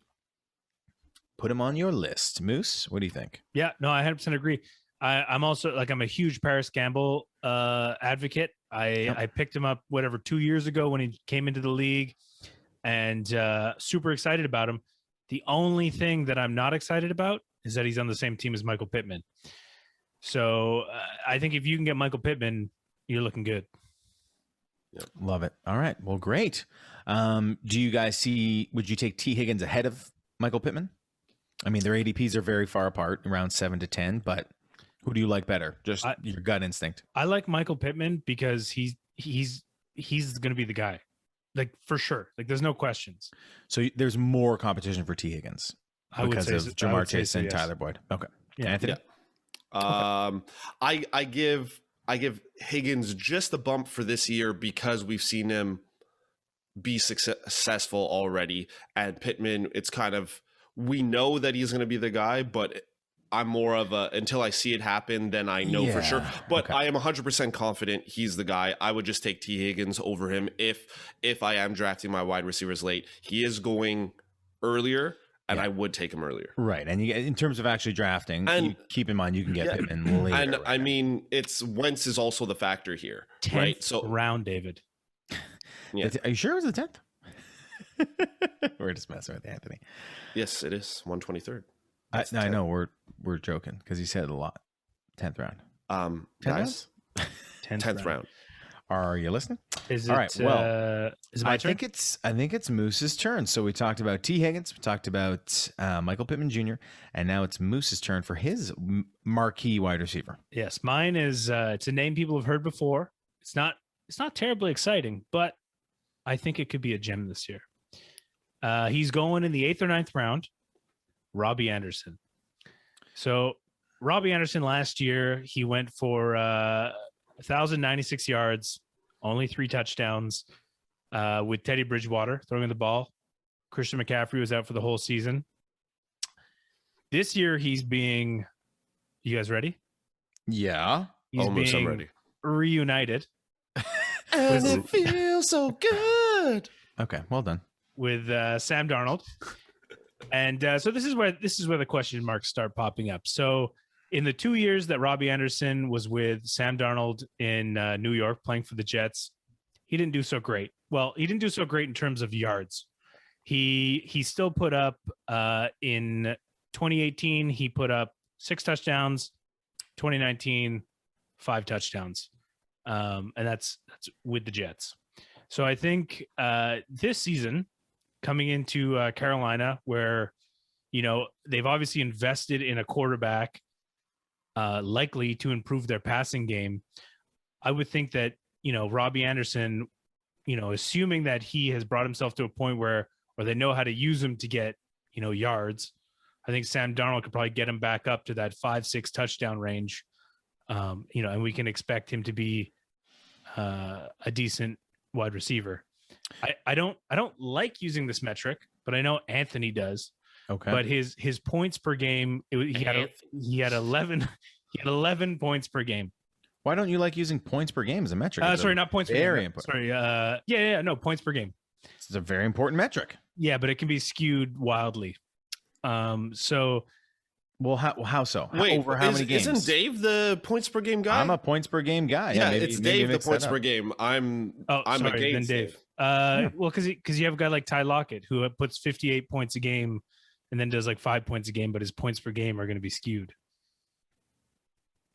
Put him on your list. Moose, what do you think? Yeah, no, I 100% agree. I'm also I'm a huge Paris Campbell advocate. I picked him up 2 years ago when he came into the league, and super excited about him. The only thing that I'm not excited about is that he's on the same team as Michael Pittman. So I think if you can get Michael Pittman, you're looking good. Yep. Love it. All right. Well, great. Do you guys would you take Tee Higgins ahead of Michael Pittman? I mean, their ADPs are very far apart, around 7 to 10, but who do you like better? Just your gut instinct. I like Michael Pittman because he's going to be the guy, like for sure. Like there's no questions. So there's more competition for Tee Higgins because of Jamar Chase and Tyler Boyd. Okay. Yeah. Anthony? Yeah. I give Higgins just a bump for this year because we've seen him be successful already, and Pittman, it's kind of, we know that he's going to be the guy, but I'm more of a, until I see it happen, then I know for sure. But okay. I am 100% confident he's the guy. I would just take Tee Higgins over him if I am drafting my wide receivers late. He is going earlier. And I would take him earlier. Right. And in terms of actually drafting, and keep in mind you can get Pittman later. And right? I mean, it's Wentz is also the factor here. 10th right? So round, David. Yeah. Are you sure it was the 10th? We're just messing with Anthony. Yes, it is 123rd. I know we're joking because you said it a lot. 10th round. Guys, 10th round. Are you listening? Is all it, right. Well, is it my turn? I think it's Moose's turn. So we talked about Tee Higgins, we talked about Michael Pittman Jr., and now it's Moose's turn for his marquee wide receiver. Yes, mine is. It's a name people have heard before. It's not terribly exciting, but I think it could be a gem this year. He's going in the 8th or 9th round. Robby Anderson. So Robby Anderson last year, he went for 1,096 yards, only 3 touchdowns, with Teddy Bridgewater throwing the ball. Christian McCaffrey was out for the whole season. This year, he's being, you guys ready? Yeah. He's almost being ready. Reunited. And it feels so good. Okay, well done. With Sam Darnold. And so this is where the question marks start popping up. So in the 2 years that Robby Anderson was with Sam Darnold in New York playing for the Jets, he didn't do so great. Well, he didn't do so great in terms of yards. He still put up in 2018, he put up 6 touchdowns, 2019, 5 touchdowns. And that's with the Jets. So I think this season, coming into Carolina, where, they've obviously invested in a quarterback likely to improve their passing game, I would think that, Robby Anderson, assuming that he has brought himself to a point where they know how to use him to get, yards, I think Sam Darnold could probably get him back up to that 5-6 touchdown range. And we can expect him to be a decent wide receiver. I don't like using this metric, but I know Anthony does. Okay. But his points per game, he had 11 points per game. Why don't you like using points per game as a metric? Sorry, not points per game. Very important. Sorry. No, points per game. It's a very important metric. Yeah, but it can be skewed wildly. Well, how so? Wait, over how many games? Isn't Dave the points per game guy? I'm a points per game guy. Yeah, it's Dave the points per game. I'm against Dave. Well, because you have a guy like Ty Lockett who puts 58 points a game and then does like 5 points a game, but his points per game are going to be skewed.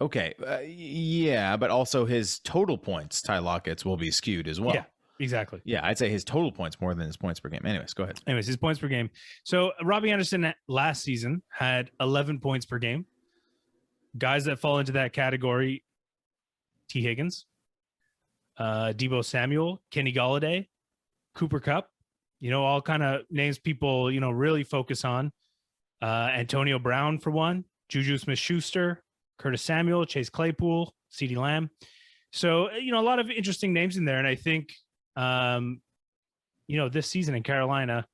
Okay, yeah, but also his total points, Ty Lockett's, will be skewed as well. Yeah, exactly. Yeah, I'd say his total points more than his points per game. Anyways, go ahead. His points per game. So Robby Anderson last season had 11 points per game. Guys that fall into that category: Tee Higgins, Deebo Samuel, Kenny Golladay, Cooper Kupp. All kind of names people really focus on. Antonio Brown for one, Juju Smith-Schuster, Curtis Samuel, Chase Claypool, CeeDee Lamb. So, a lot of interesting names in there. And I think, this season in Carolina,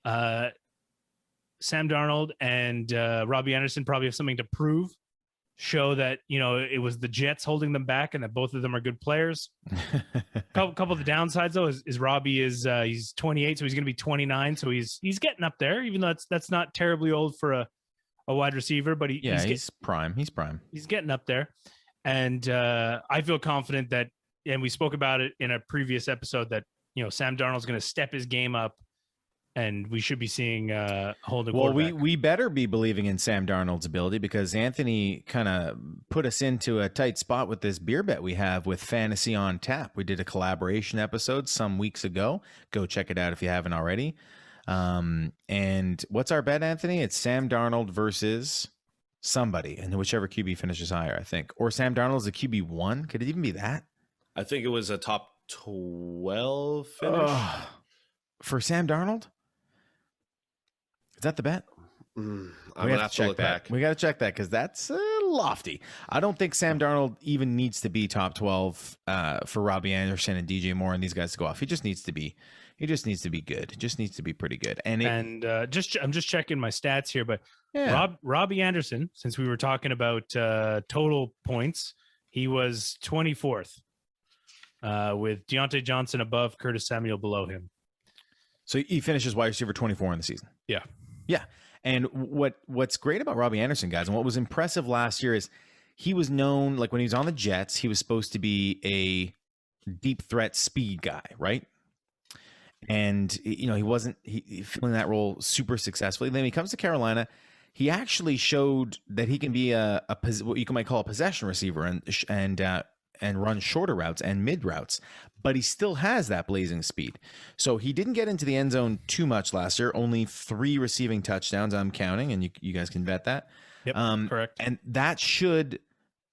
Sam Darnold and Robby Anderson probably have something to prove, show that, it was the Jets holding them back and that both of them are good players. couple of the downsides, though, is Robby he's 28, so he's going to be 29. So he's getting up there, even though that's not terribly old for a wide receiver, but he's prime. He's prime. He's getting up there. And I feel confident that, and we spoke about it in a previous episode, that, Sam Darnold's going to step his game up and we should be seeing holding. Well, we better be believing in Sam Darnold's ability, because Anthony kind of put us into a tight spot with this beer bet we have with Fantasy on Tap. We did a collaboration episode some weeks ago. Go check it out if you haven't already. And what's our bet, Anthony? It's Sam Darnold versus somebody, and whichever QB finishes higher, I think. Or Sam Darnold's a QB1. Could it even be that? I think it was a top 12 finish. For Sam Darnold? Is that the bet? I'm gonna have to look back. We got to check that, because that's lofty. I don't think Sam Darnold even needs to be top 12 for Robby Anderson and DJ Moore and these guys to go off. He just needs to be good. He just needs to be pretty good. I'm just checking my stats here, but yeah. Robby Anderson, since we were talking about total points, he was 24th with Deontay Johnson above, Curtis Samuel below him. So he finishes wide receiver 24 in the season. Yeah. Yeah. And what's great about Robby Anderson, guys, and what was impressive last year is he was known, like when he was on the Jets, he was supposed to be a deep threat speed guy, right? And, he wasn't filling that role super successfully. Then when he comes to Carolina, he actually showed that he can be what you might call a possession receiver and run shorter routes and mid routes, but he still has that blazing speed. So he didn't get into the end zone too much last year, only 3 receiving touchdowns, I'm counting, and you guys can vet that. Yep, correct. And that should,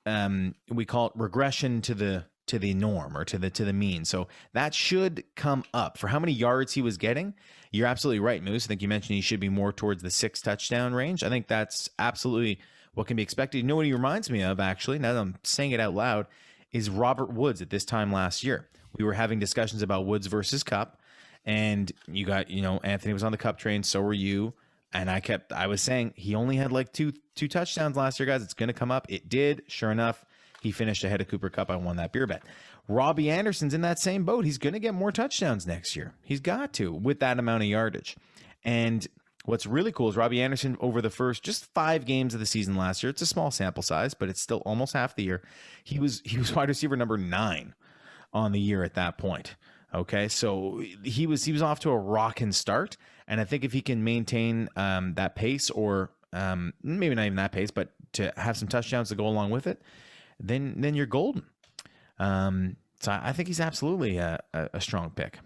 we call it regression to the norm, or to the mean. So that should come up. For how many yards he was getting, you're absolutely right, Moose. I think you mentioned he should be more towards the 6 touchdown range. I think that's absolutely what can be expected. You know what he reminds me of, actually, now that I'm saying it out loud, is Robert Woods at this time last year. We were having discussions about Woods versus Kupp, and you got, Anthony was on the Kupp train, so were you. And I was saying he only had like two touchdowns last year, guys. It's going to come up. It did. Sure enough, he finished ahead of Cooper Kupp. I won that beer bet. Robby Anderson's in that same boat. He's going to get more touchdowns next year. He's got to, with that amount of yardage. And what's really cool is Robby Anderson, over the first just 5 games of the season last year, it's a small sample size, but it's still almost half the year. He was wide receiver number 9 on the year at that point. Okay, so he was off to a rocking start, and I think if he can maintain that pace, or maybe not even that pace, but to have some touchdowns to go along with it, then you're golden. So I think he's absolutely a strong pick.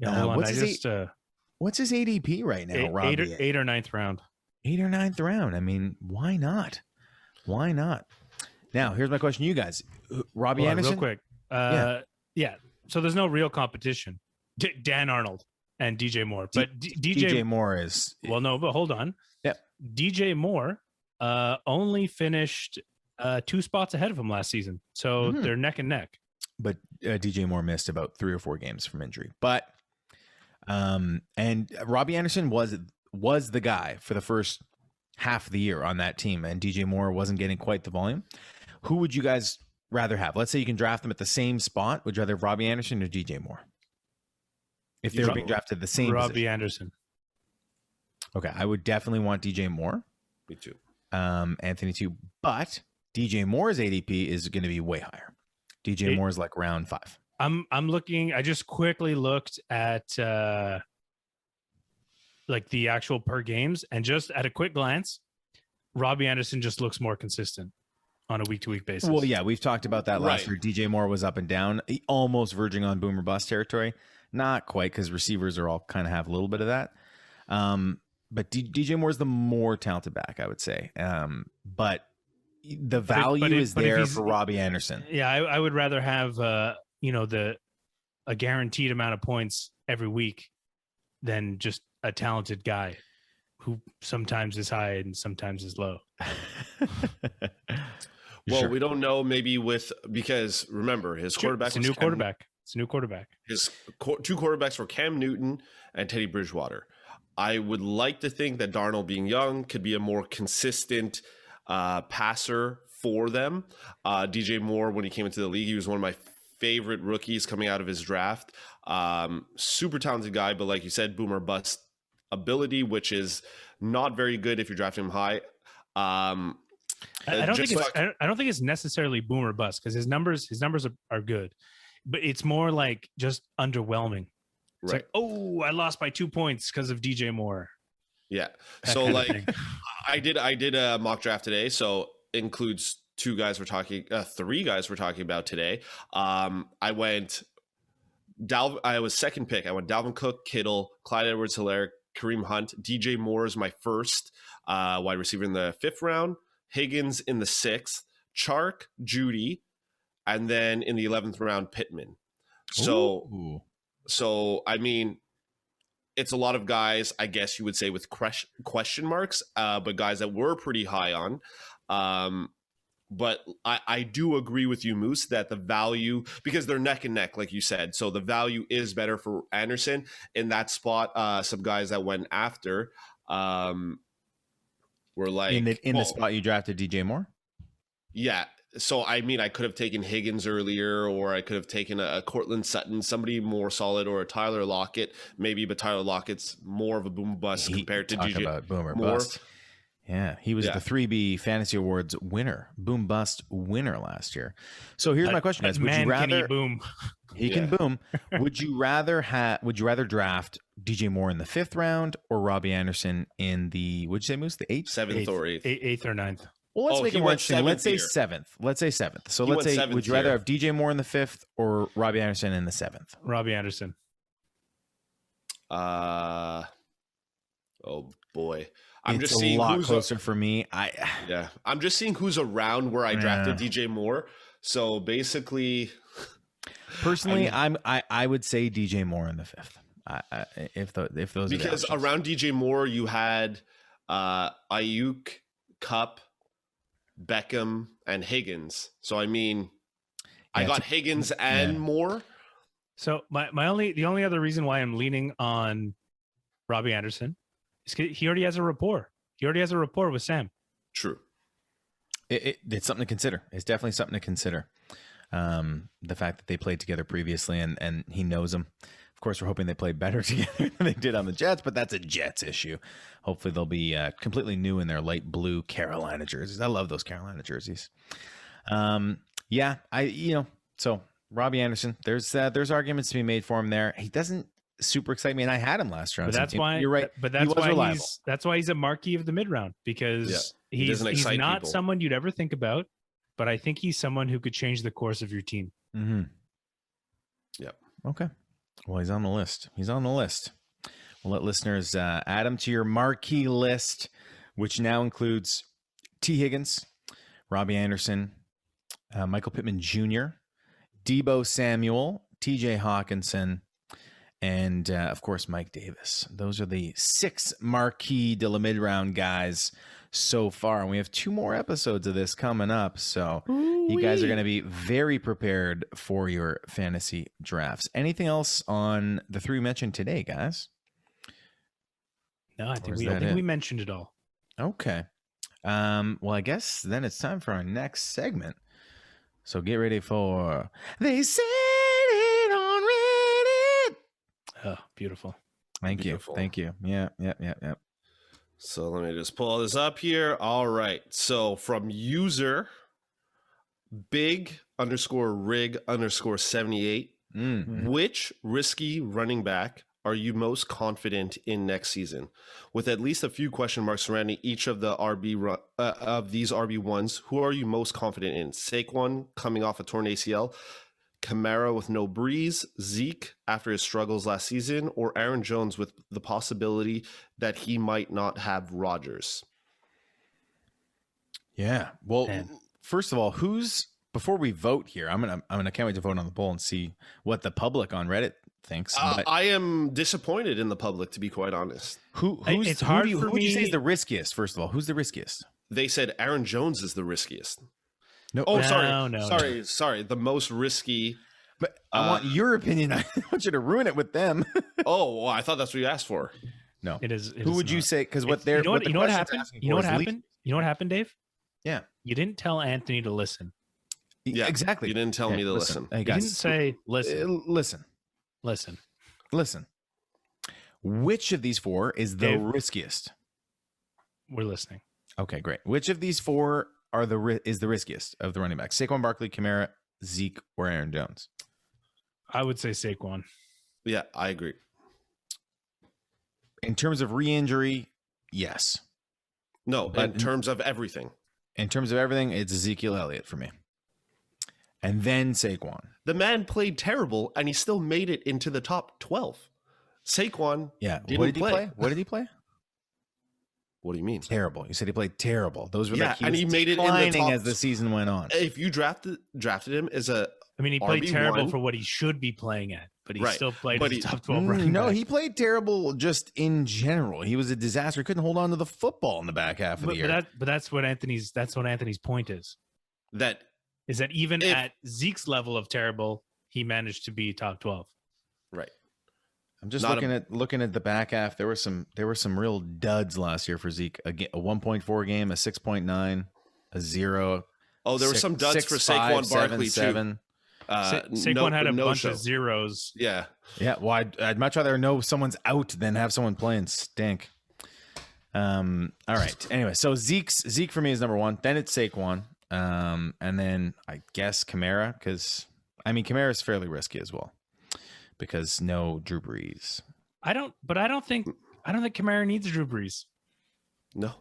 Yeah, what's his ADP right now, Robbie? 8 or 9th round. 8 or 9th round. I mean, why not? Why not? Now, here's my question to you guys. Robby Anderson? Real quick. Yeah. So there's no real competition. Dan Arnold and DJ Moore. But DJ Moore is... Well, no, but hold on. Yep. DJ Moore only finished 2 spots ahead of him last season. So they're neck and neck. But DJ Moore missed about 3 or 4 games from injury. But and Robby Anderson was the guy for the first half of the year on that team, and DJ Moore wasn't getting quite the volume. Who would you guys rather have? Let's say you can draft them at the same spot. Would you rather have Robby Anderson or DJ Moore? If they were being drafted the same Robby position. Anderson. Okay, I would definitely want DJ Moore. Me too. Anthony too. But DJ Moore's ADP is going to be way higher. DJ Moore is like round 5. I'm looking. I just quickly looked at like the actual per games, and just at a quick glance, Robby Anderson just looks more consistent on a week-to-week basis. Well, yeah, we've talked about that last Right. year. DJ Moore was up and down, almost verging on boomer bust territory. Not quite, because receivers are all kind of have a little bit of that. But DJ Moore is the more talented back, I would say. But the value is there for Robby Anderson. Yeah, I would rather have a guaranteed amount of points every week than just a talented guy who sometimes is high and sometimes is low. Well, Sure. we don't know. Maybe because remember his quarterback. It's a was new Cam- quarterback. It's a new quarterback. His 2 quarterbacks were Cam Newton and Teddy Bridgewater. I would like to think that Darnold, being young, could be a more consistent passer for them. DJ Moore, when he came into the league, he was one of my favorite rookies coming out of his draft. Super talented guy, but like you said, boomer bust ability, which is not very good if you're drafting him high. I don't think it's necessarily boomer bust, because his numbers are good, but it's more like just underwhelming. It's Right. like, oh, I lost by 2 points because of DJ Moore. Yeah. That So kind of like thing. I did a mock draft today. So includes 3 guys we're talking about today. I went I was second pick. I went Dalvin Cook, Kittle, Clyde Edwards-Helaire, Kareem Hunt. DJ Moore is my first wide receiver in the 5th round. Higgins in the 6th. Chark, Judy, and then in the 11th round, Pittman. So I mean, it's a lot of guys, I guess you would say, with question marks, but guys that were pretty high on. But I do agree with you, Moose, that the value, because they're neck and neck, like you said, so the value is better for Anderson in that spot. Some guys that went after were like in the spot you drafted DJ Moore. Yeah. So, I mean, I could have taken Higgins earlier, or I could have taken a Cortland Sutton, somebody more solid, or a Tyler Lockett, maybe, but Tyler Lockett's more of a boom bust compared to DJ about boomer Moore. bust. Yeah, he was the 3B Fantasy Awards winner, boom bust winner last year. So here's my question, guys: would you rather? Can he boom? He can boom. Would you rather draft DJ Moore in the 5th round or Robby Anderson in the? Would you say, Moose, the 8th, 7th or 8th, 8th or 9th? Well, let's make it he more went interesting. Let's say 7th 7th. Let's say 7th. So He let's went say, 7th would you rather here. have DJ Moore in the 5th or Robby Anderson in the 7th? Robby Anderson. Oh boy, I'm It's just seeing a lot who's closer for me. I'm just seeing who's around where I drafted DJ Moore. So basically, Personally, I would say DJ Moore in the 5th. If those because are the options. around DJ Moore you had Ayuk, Cup, Beckham, and Higgins. So I mean, I got Higgins and Moore. So the only other reason why I'm leaning on Robby Anderson is 'cause he already has a rapport. He already has a rapport with Sam. True. It's something to consider. It's definitely something to consider. The fact that they played together previously and he knows them. Of course, we're hoping they play better together than they did on the Jets, but that's a Jets issue. Hopefully they'll be completely new in their light blue Carolina jerseys. I love those Carolina jerseys. So Robby Anderson, there's arguments to be made for him there. He doesn't super excite me, and I had him last round. But that's why you're right. But He was reliable. that's why he's a marquee of the mid round, because he's not people. someone you'd ever think about, but I think he's someone who could change the course of your team. Mm-hmm. Yep. Okay. Well, he's on the list. We'll let listeners add him to your marquee list, which now includes Tee Higgins, Robby Anderson, Michael Pittman Jr., Deebo Samuel, TJ Hawkinson, and of course Mike Davis. Those are the 6 Marquis de la Midround guys so far, and we have 2 more episodes of this coming up, so you guys are going to be very prepared for your fantasy drafts. Anything else on the 3 mentioned today, guys? No, I think we mentioned it all. Okay. Well, I guess then it's time for our next segment. So get ready for They Said It on Reddit. Oh, beautiful. Thank you. Yeah. So let me just pull this up here. All right. So from user big_rig_78, which risky running back are you most confident in next season? With at least a few question marks surrounding each of the of these RB1s, who are you most confident in? Saquon coming off a torn ACL, Kamara with no breeze, Zeke after his struggles last season, or Aaron Jones with the possibility that he might not have Rodgers? Yeah. Well, first of all, before we vote here, I'm gonna can't wait to vote on the poll and see what the public on Reddit thinks. I am disappointed in the public, to be quite honest. Who would you say is the riskiest? First of all, who's the riskiest? They said Aaron Jones is the riskiest. No. Oh, sorry. The most risky. But I want your opinion. I want you to ruin it with them. Oh, well, I thought that's what you asked for. No, it is. Who would you say? Because what they're you know what happened? You know what happened? You know what happened, Dave? Yeah. You didn't tell Anthony to listen. Yeah, exactly. You didn't tell me to listen. Hey, you didn't say listen. Listen. Which of these 4 is the riskiest? We're listening. Okay, great. Which of these 4 is the riskiest of the running backs? Saquon Barkley, Kamara, Zeke, or Aaron Jones? I would say Saquon. Yeah, I agree. In terms of re-injury, yes. No, but in terms of everything. In terms of everything, it's Ezekiel Elliott for me. And then Saquon. The man played terrible, and he still made it into the top 12. Saquon didn't play. What did he play? What do you mean? Terrible. You said he played terrible. Those were and he made it in the top as the season went on. If you drafted him as a he played RB1, terrible for what he should be playing at, but he still played as a top 12 running back. No, he played terrible just in general. He was a disaster. He couldn't hold on to the football in the back half of the year. But that's what Anthony's point is. That even at Zeke's level of terrible, he managed to be top 12. Right. I'm just looking at the back half. There were some real duds last year for Zeke. A 1.4 game, a 6.9, a 0. Oh, there were some duds for Saquon Barkley too. Saquon had a bunch of zeros. Yeah. Yeah. Well, I'd much rather know someone's out than have someone playing stink. All right. Anyway, so Zeke for me is number 1. Then it's Saquon. And then I guess Kamara, because Kamara is fairly risky as well. Because no Drew Brees. I don't think Kamara needs Drew Brees. No.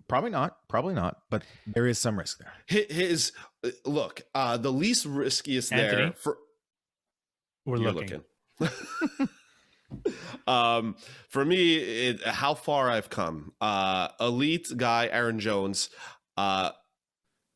Probably not. But there is some risk there. His look, the least riskiest Anthony, there for we're looking. For me, how far I've come. Elite guy Aaron Jones.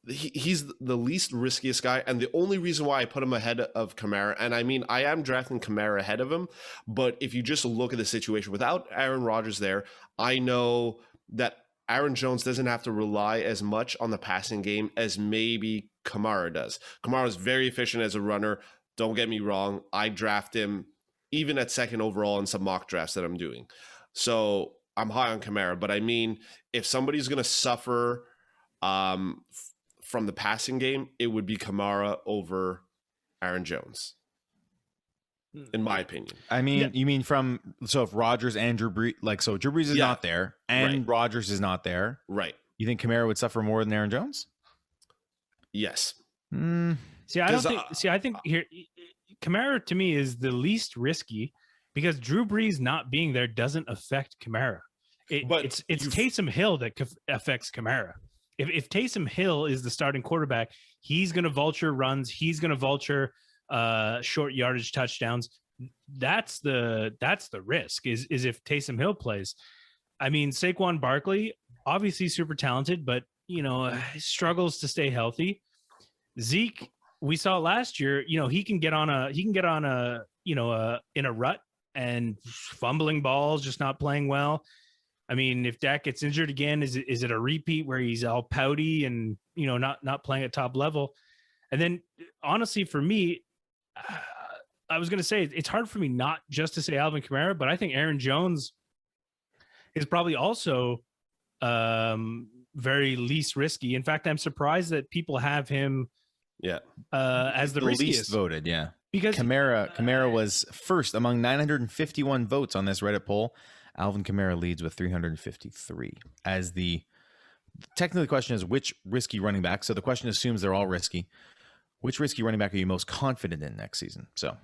He's the least riskiest guy, and the only reason why I put him ahead of Kamara, and I am drafting Kamara ahead of him, but if you just look at the situation without Aaron Rodgers there, I know that Aaron Jones doesn't have to rely as much on the passing game as maybe Kamara does. Kamara is very efficient as a runner. Don't get me wrong. I draft him even at 2nd overall in some mock drafts that I'm doing. So I'm high on Kamara, but if somebody's going to suffer from the passing game, it would be Kamara over Aaron Jones, in my opinion. You mean if Rodgers and Drew Brees, so Drew Brees is not there and Rodgers is not there, right? You think Kamara would suffer more than Aaron Jones? Yes. I think here Kamara to me is the least risky because Drew Brees not being there doesn't affect Kamara. It's Taysom Hill that affects Kamara. If Taysom Hill is the starting quarterback, he's going to vulture runs. He's going to vulture short yardage touchdowns. That's the risk is if Taysom Hill plays. Saquon Barkley, obviously super talented, but struggles to stay healthy. Zeke, we saw last year, he can get on a in a rut and fumbling balls, just not playing well. I mean, if Dak gets injured again, is it a repeat where he's all pouty and, not playing at top level? And then honestly, for me, I was going to say it's hard for me not just to say Alvin Kamara, but I think Aaron Jones is probably also very least risky. In fact, I'm surprised that people have him as the riskiest. Least voted, yeah. Because Kamara was first among 951 votes on this Reddit poll. Alvin Kamara leads with 353. Technically the question is which risky running back. So the question assumes they're all risky. Which risky running back are you most confident in next season? So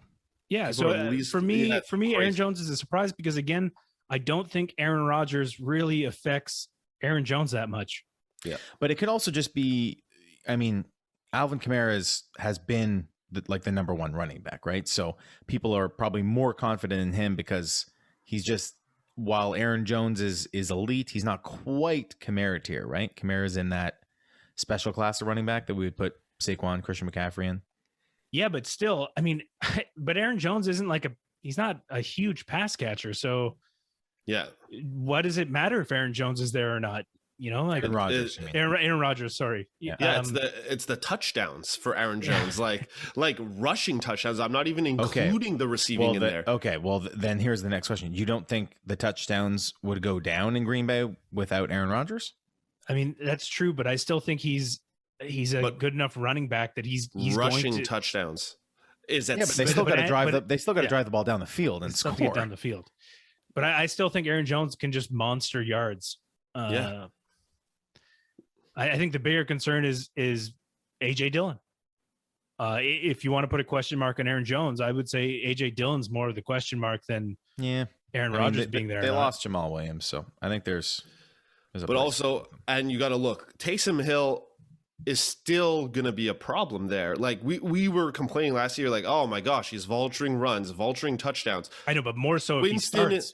yeah, so for me, Aaron Jones is a surprise because again, I don't think Aaron Rodgers really affects Aaron Jones that much. Yeah, but it could also just be, I mean, Alvin Kamara has been the number one running back, right? So people are probably more confident in him because he's just, while Aaron Jones is elite, he's not quite Kamara tier, right? Kamara's in that special class of running back that we would put Saquon, Christian McCaffrey in. Yeah, but still, I mean, but Aaron Jones isn't he's not a huge pass catcher. So yeah, what does it matter if Aaron Jones is there or not? Aaron Rodgers. Aaron Rodgers. Sorry. Yeah, it's the touchdowns for Aaron Jones, like rushing touchdowns. I'm not even including the receiving in there. Okay, well then here's the next question. You don't think the touchdowns would go down in Green Bay without Aaron Rodgers? I mean, that's true, but I still think he's a good enough running back that he's rushing going to, touchdowns. Is that? Yeah, but they still got to drive. They still got to drive the ball down the field and score. To get down the field. But I still think Aaron Jones can just monster yards. I think the bigger concern is AJ Dillon. If you want to put a question mark on Aaron Jones, I would say AJ Dillon's more of the question mark than Aaron Rodgers being there. They lost Jamal Williams, so I think there's a but also, and you got to look, Taysom Hill is still going to be a problem there. Like we were complaining last year, like, oh my gosh, he's vulturing runs, vulturing touchdowns. I know, but more so if he starts.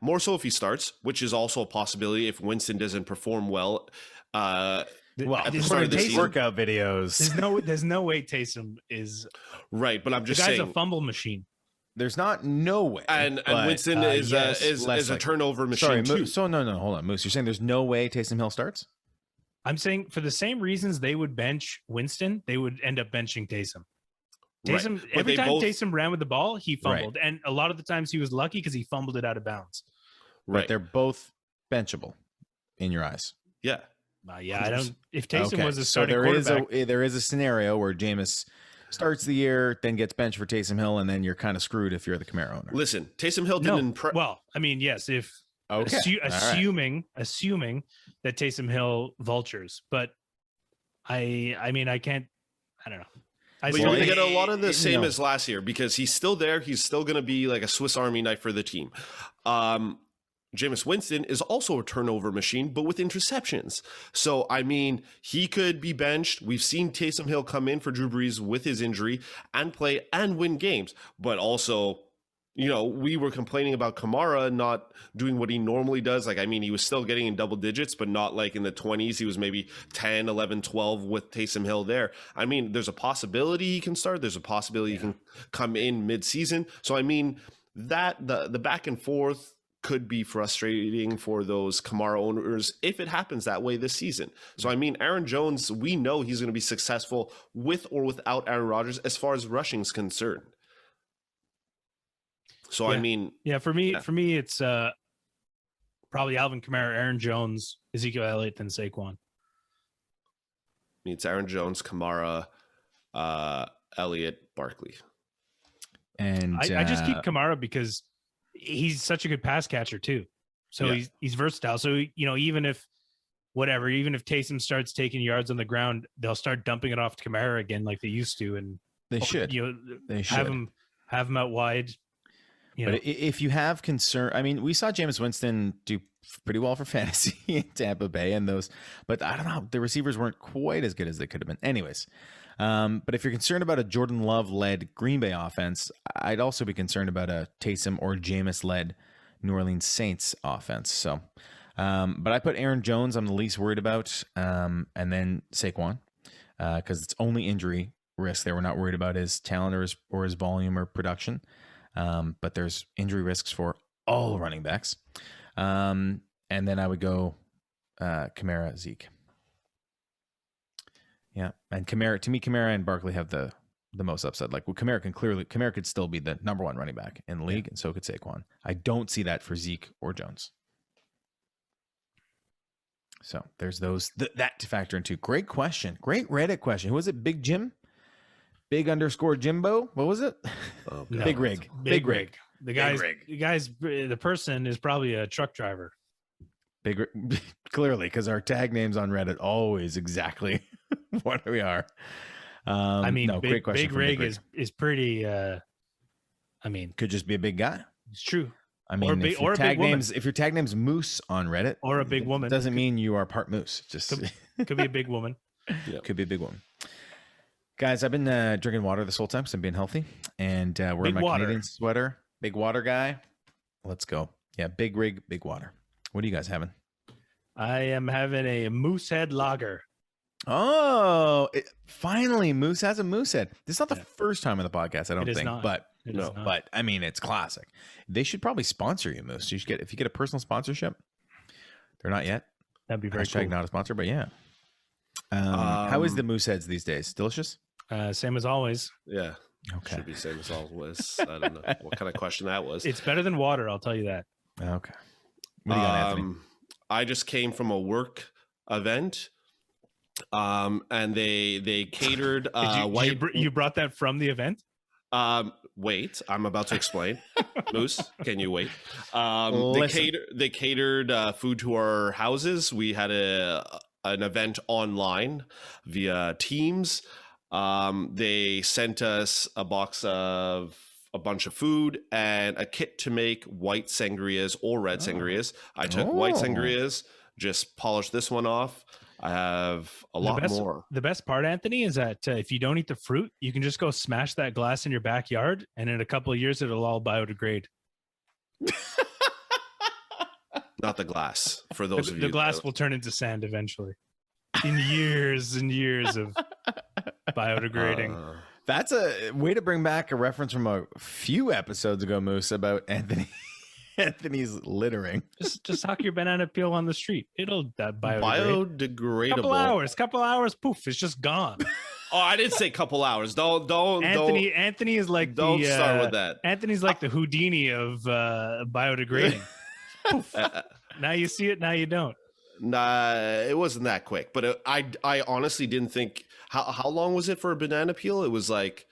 More so if he starts, which is also a possibility if Winston doesn't perform well. At the start of the season, workout videos. There's no way Taysom is right, but I'm just saying, saying, a fumble machine. There's no way, and Winston is a turnover machine too. Moose, so no, hold on, Moose. You're saying there's no way Taysom Hill starts? I'm saying for the same reasons they would bench Winston, they would end up benching Taysom. Taysom every time Taysom ran with the ball, he fumbled, and a lot of the times he was lucky because he fumbled it out of bounds. Right, but they're both benchable in your eyes. Yeah. I don't. If Taysom was a starting quarterback, there is a scenario where Jameis starts the year, then gets benched for Taysom Hill, and then you're kind of screwed if you're the Kamara owner. Listen, Taysom Hill didn't. Well, I mean, yes, if assuming that Taysom Hill vultures, but I mean, I can't. I don't know. But you're going to get a lot of the same as last year because he's still there. He's still going to be like a Swiss Army knife for the team. Jameis Winston is also a turnover machine, but with interceptions. So, I mean, he could be benched. We've seen Taysom Hill come in for Drew Brees with his injury and play and win games. But also, we were complaining about Kamara not doing what he normally does. Like, I mean, he was still getting in double digits, but not like in the 20s. He was maybe 10, 11, 12 with Taysom Hill there. I mean, there's a possibility he can start. There's a possibility he can come in mid-season. So, I mean, that the back and forth could be frustrating for those Kamara owners if it happens that way this season. So, I mean, Aaron Jones, we know he's going to be successful with or without Aaron Rodgers as far as rushing is concerned. So, I mean... for me, it's probably Alvin Kamara, Aaron Jones, Ezekiel Elliott, then Saquon. I mean, it's Aaron Jones, Kamara, Elliott, Barkley. And I just keep Kamara because he's such a good pass catcher too. So he's versatile. So, even if Taysom starts taking yards on the ground, they'll start dumping it off to Kamara again like they used to. And they should have him out wide. But if you have concern, I mean, we saw Jameis Winston do pretty well for fantasy in Tampa Bay and those, but I don't know, the receivers weren't quite as good as they could have been. Anyways, but if you're concerned about a Jordan Love-led Green Bay offense, I'd also be concerned about a Taysom or Jameis-led New Orleans Saints offense. So, but I put Aaron Jones I'm the least worried about, and then Saquon, because it's only injury risk there. We're not worried about his talent or his volume or production. But there's injury risks for all running backs. And then I would go Kamara, Zeke. Yeah. And Kamara and Barkley have the most upside. Like, well, Kamara could still be the number one running back in the league, and so could Saquon. I don't see that for Zeke or Jones. So there's that to factor into. Great question. Great Reddit question. Who was it? Big Jim? Big _Jimbo? What was it? Oh, No, Big Rig. Big Rig. The person is probably a truck driver. Clearly, because our tag names on Reddit always exactly what we are. I mean, no, great question. Big Rig is pretty. Could just be a big guy. It's true. I mean, if your tag name's Moose on Reddit, or a big woman, doesn't mean you are part Moose. Just could be a big woman. Yeah. Could be a big woman. Guys, I've been drinking water this whole time because I'm being healthy, and wearing my Canadian sweater. Big water guy. Let's go. Yeah, Big Rig, big water. What are you guys having? I am having a Moosehead Lager. Oh, finally, Moose has a Moosehead. This is not the first time on the podcast, I don't think. Not. But but I mean, it's classic. They should probably sponsor you, Moose. You should if you get a personal sponsorship. They're not yet. That'd be very cool. Not a sponsor, but yeah. How is the Mooseheads these days? Delicious? Same as always. Yeah. Okay. Should be same as always. I don't know what kind of question that was. It's better than water, I'll tell you that. Okay. What do you got, Anthony? I just came from a work event, and they catered. You brought that from the event? Wait, I'm about to explain. Moose, can you wait? They catered food to our houses. We had an event online via Teams. They sent us a box of a bunch of food and a kit to make white sangrias or red sangrias. I took white sangrias, just polished this one off. I have a lot more. The best part, Anthony, is that if you don't eat the fruit, you can just go smash that glass in your backyard, and in a couple of years, it'll all biodegrade. Not the glass, for those of you. The glass will turn into sand eventually. In years and years of biodegrading. That's a way to bring back a reference from a few episodes ago, Moose, about Anthony's littering. Just huck your banana peel on the street. It'll biodegrade. Biodegradable. Couple hours, poof, it's just gone. Oh, I didn't say couple hours. Anthony is like don't start with that. Anthony's like the Houdini of biodegrading. Poof. Now you see it, now you don't. Nah, it wasn't that quick, but I honestly didn't think. How long was it for a banana peel? It was like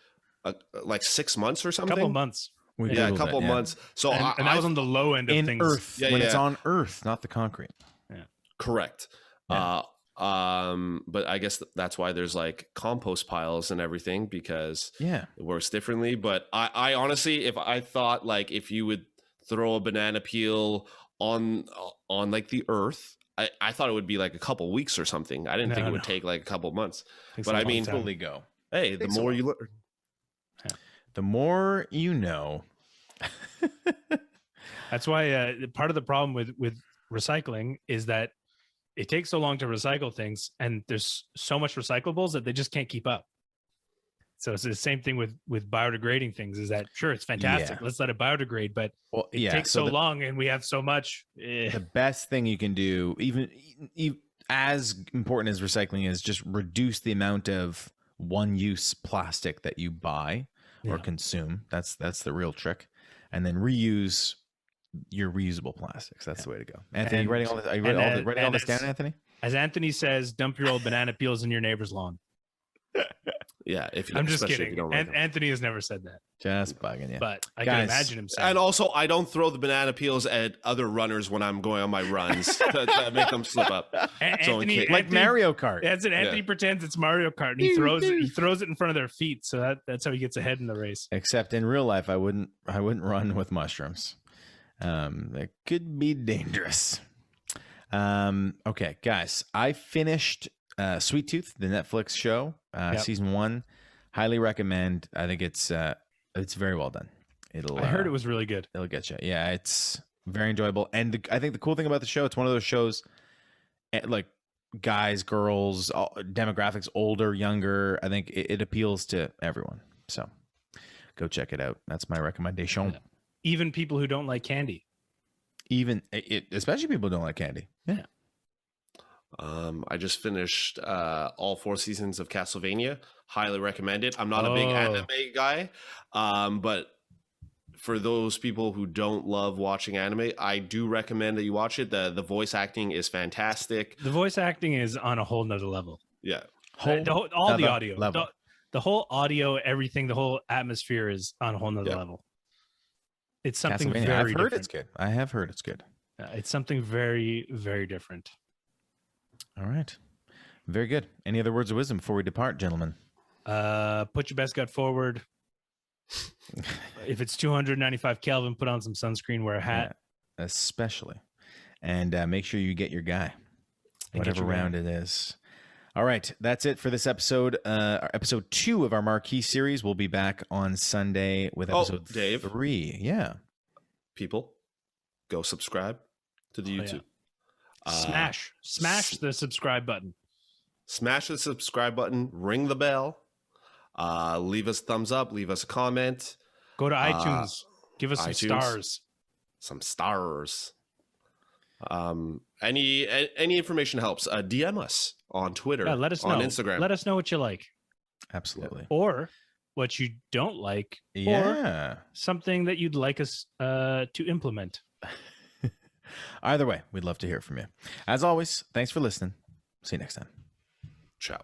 6 months or something. A couple months. A couple months. So and that was on the low end of in things. Earth, when it's on Earth, not the concrete. Yeah, correct. Yeah. But I guess that's why there's like compost piles and everything, because it works differently. But I honestly, if I thought like if you would throw a banana peel on like the Earth, I thought it would be like a couple weeks or something. I didn't think it would take like a couple months. But I mean, fully go. Hey, the more you learn, the more you know. That's why part of the problem with recycling is that it takes so long to recycle things, and there's so much recyclables that they just can't keep up. So it's the same thing with biodegrading things. Is that sure? It's fantastic. Let's let it biodegrade, but it takes so long, and we have so much. The best thing you can do, even as important as recycling is, just reduce the amount of one-use plastic that you buy or consume. That's the real trick, and then reuse your reusable plastics. That's the way to go. Anthony, you writing all this? Are you writing all this down, Anthony? As Anthony says, dump your old banana peels in your neighbor's lawn. Yeah, I'm just kidding. Anthony has never said that. Just bugging you. But I can imagine him saying. And also, I don't throw the banana peels at other runners when I'm going on my runs to make them slip up. Anthony, like Mario Kart. That's it. Anthony pretends it's Mario Kart, and he throws it in front of their feet, so that's how he gets ahead in the race. Except in real life, I wouldn't run with mushrooms. It could be dangerous. Okay, guys, I finished Sweet Tooth, the Netflix show, season 1. Highly recommend. I think it's very well done. I heard it was really good. It'll get you. Yeah, it's very enjoyable. And I think the cool thing about the show, it's one of those shows, like guys, girls, demographics, older, younger. I think it appeals to everyone. So go check it out. That's my recommendation. Yeah. Even people who don't like candy. Especially people who don't like candy. Yeah. I just finished all 4 seasons of Castlevania. Highly recommend it. I'm not a big anime guy, but for those people who don't love watching anime, I do recommend that you watch it. The voice acting is fantastic. The voice acting is on a whole nother level. Yeah. The audio. The whole audio, everything, the whole atmosphere is on a whole nother level. It's something very I've heard different. it's good. I have heard it's good. It's something very, very different. All right. Very good. Any other words of wisdom before we depart, gentlemen? Put your best gut forward. If it's 295 Kelvin, put on some sunscreen, wear a hat. Yeah, especially. And make sure you get your guy, whatever round it is. All right. That's it for this episode. Episode 2 of our Marquis series. We'll be back on Sunday with episode 3. Yeah. People, go subscribe to the YouTube. Yeah. Smash the subscribe button. Smash the subscribe button. Ring the bell. Leave us a thumbs up. Leave us a comment. Go to iTunes. Give us some stars. Some stars. Any information helps. DM us on Twitter. Yeah, let us know. On Instagram. Let us know what you like. Absolutely. Or what you don't like. Yeah. Or something that you'd like us to implement. Either way, we'd love to hear from you. As always, thanks for listening. See you next time. Ciao.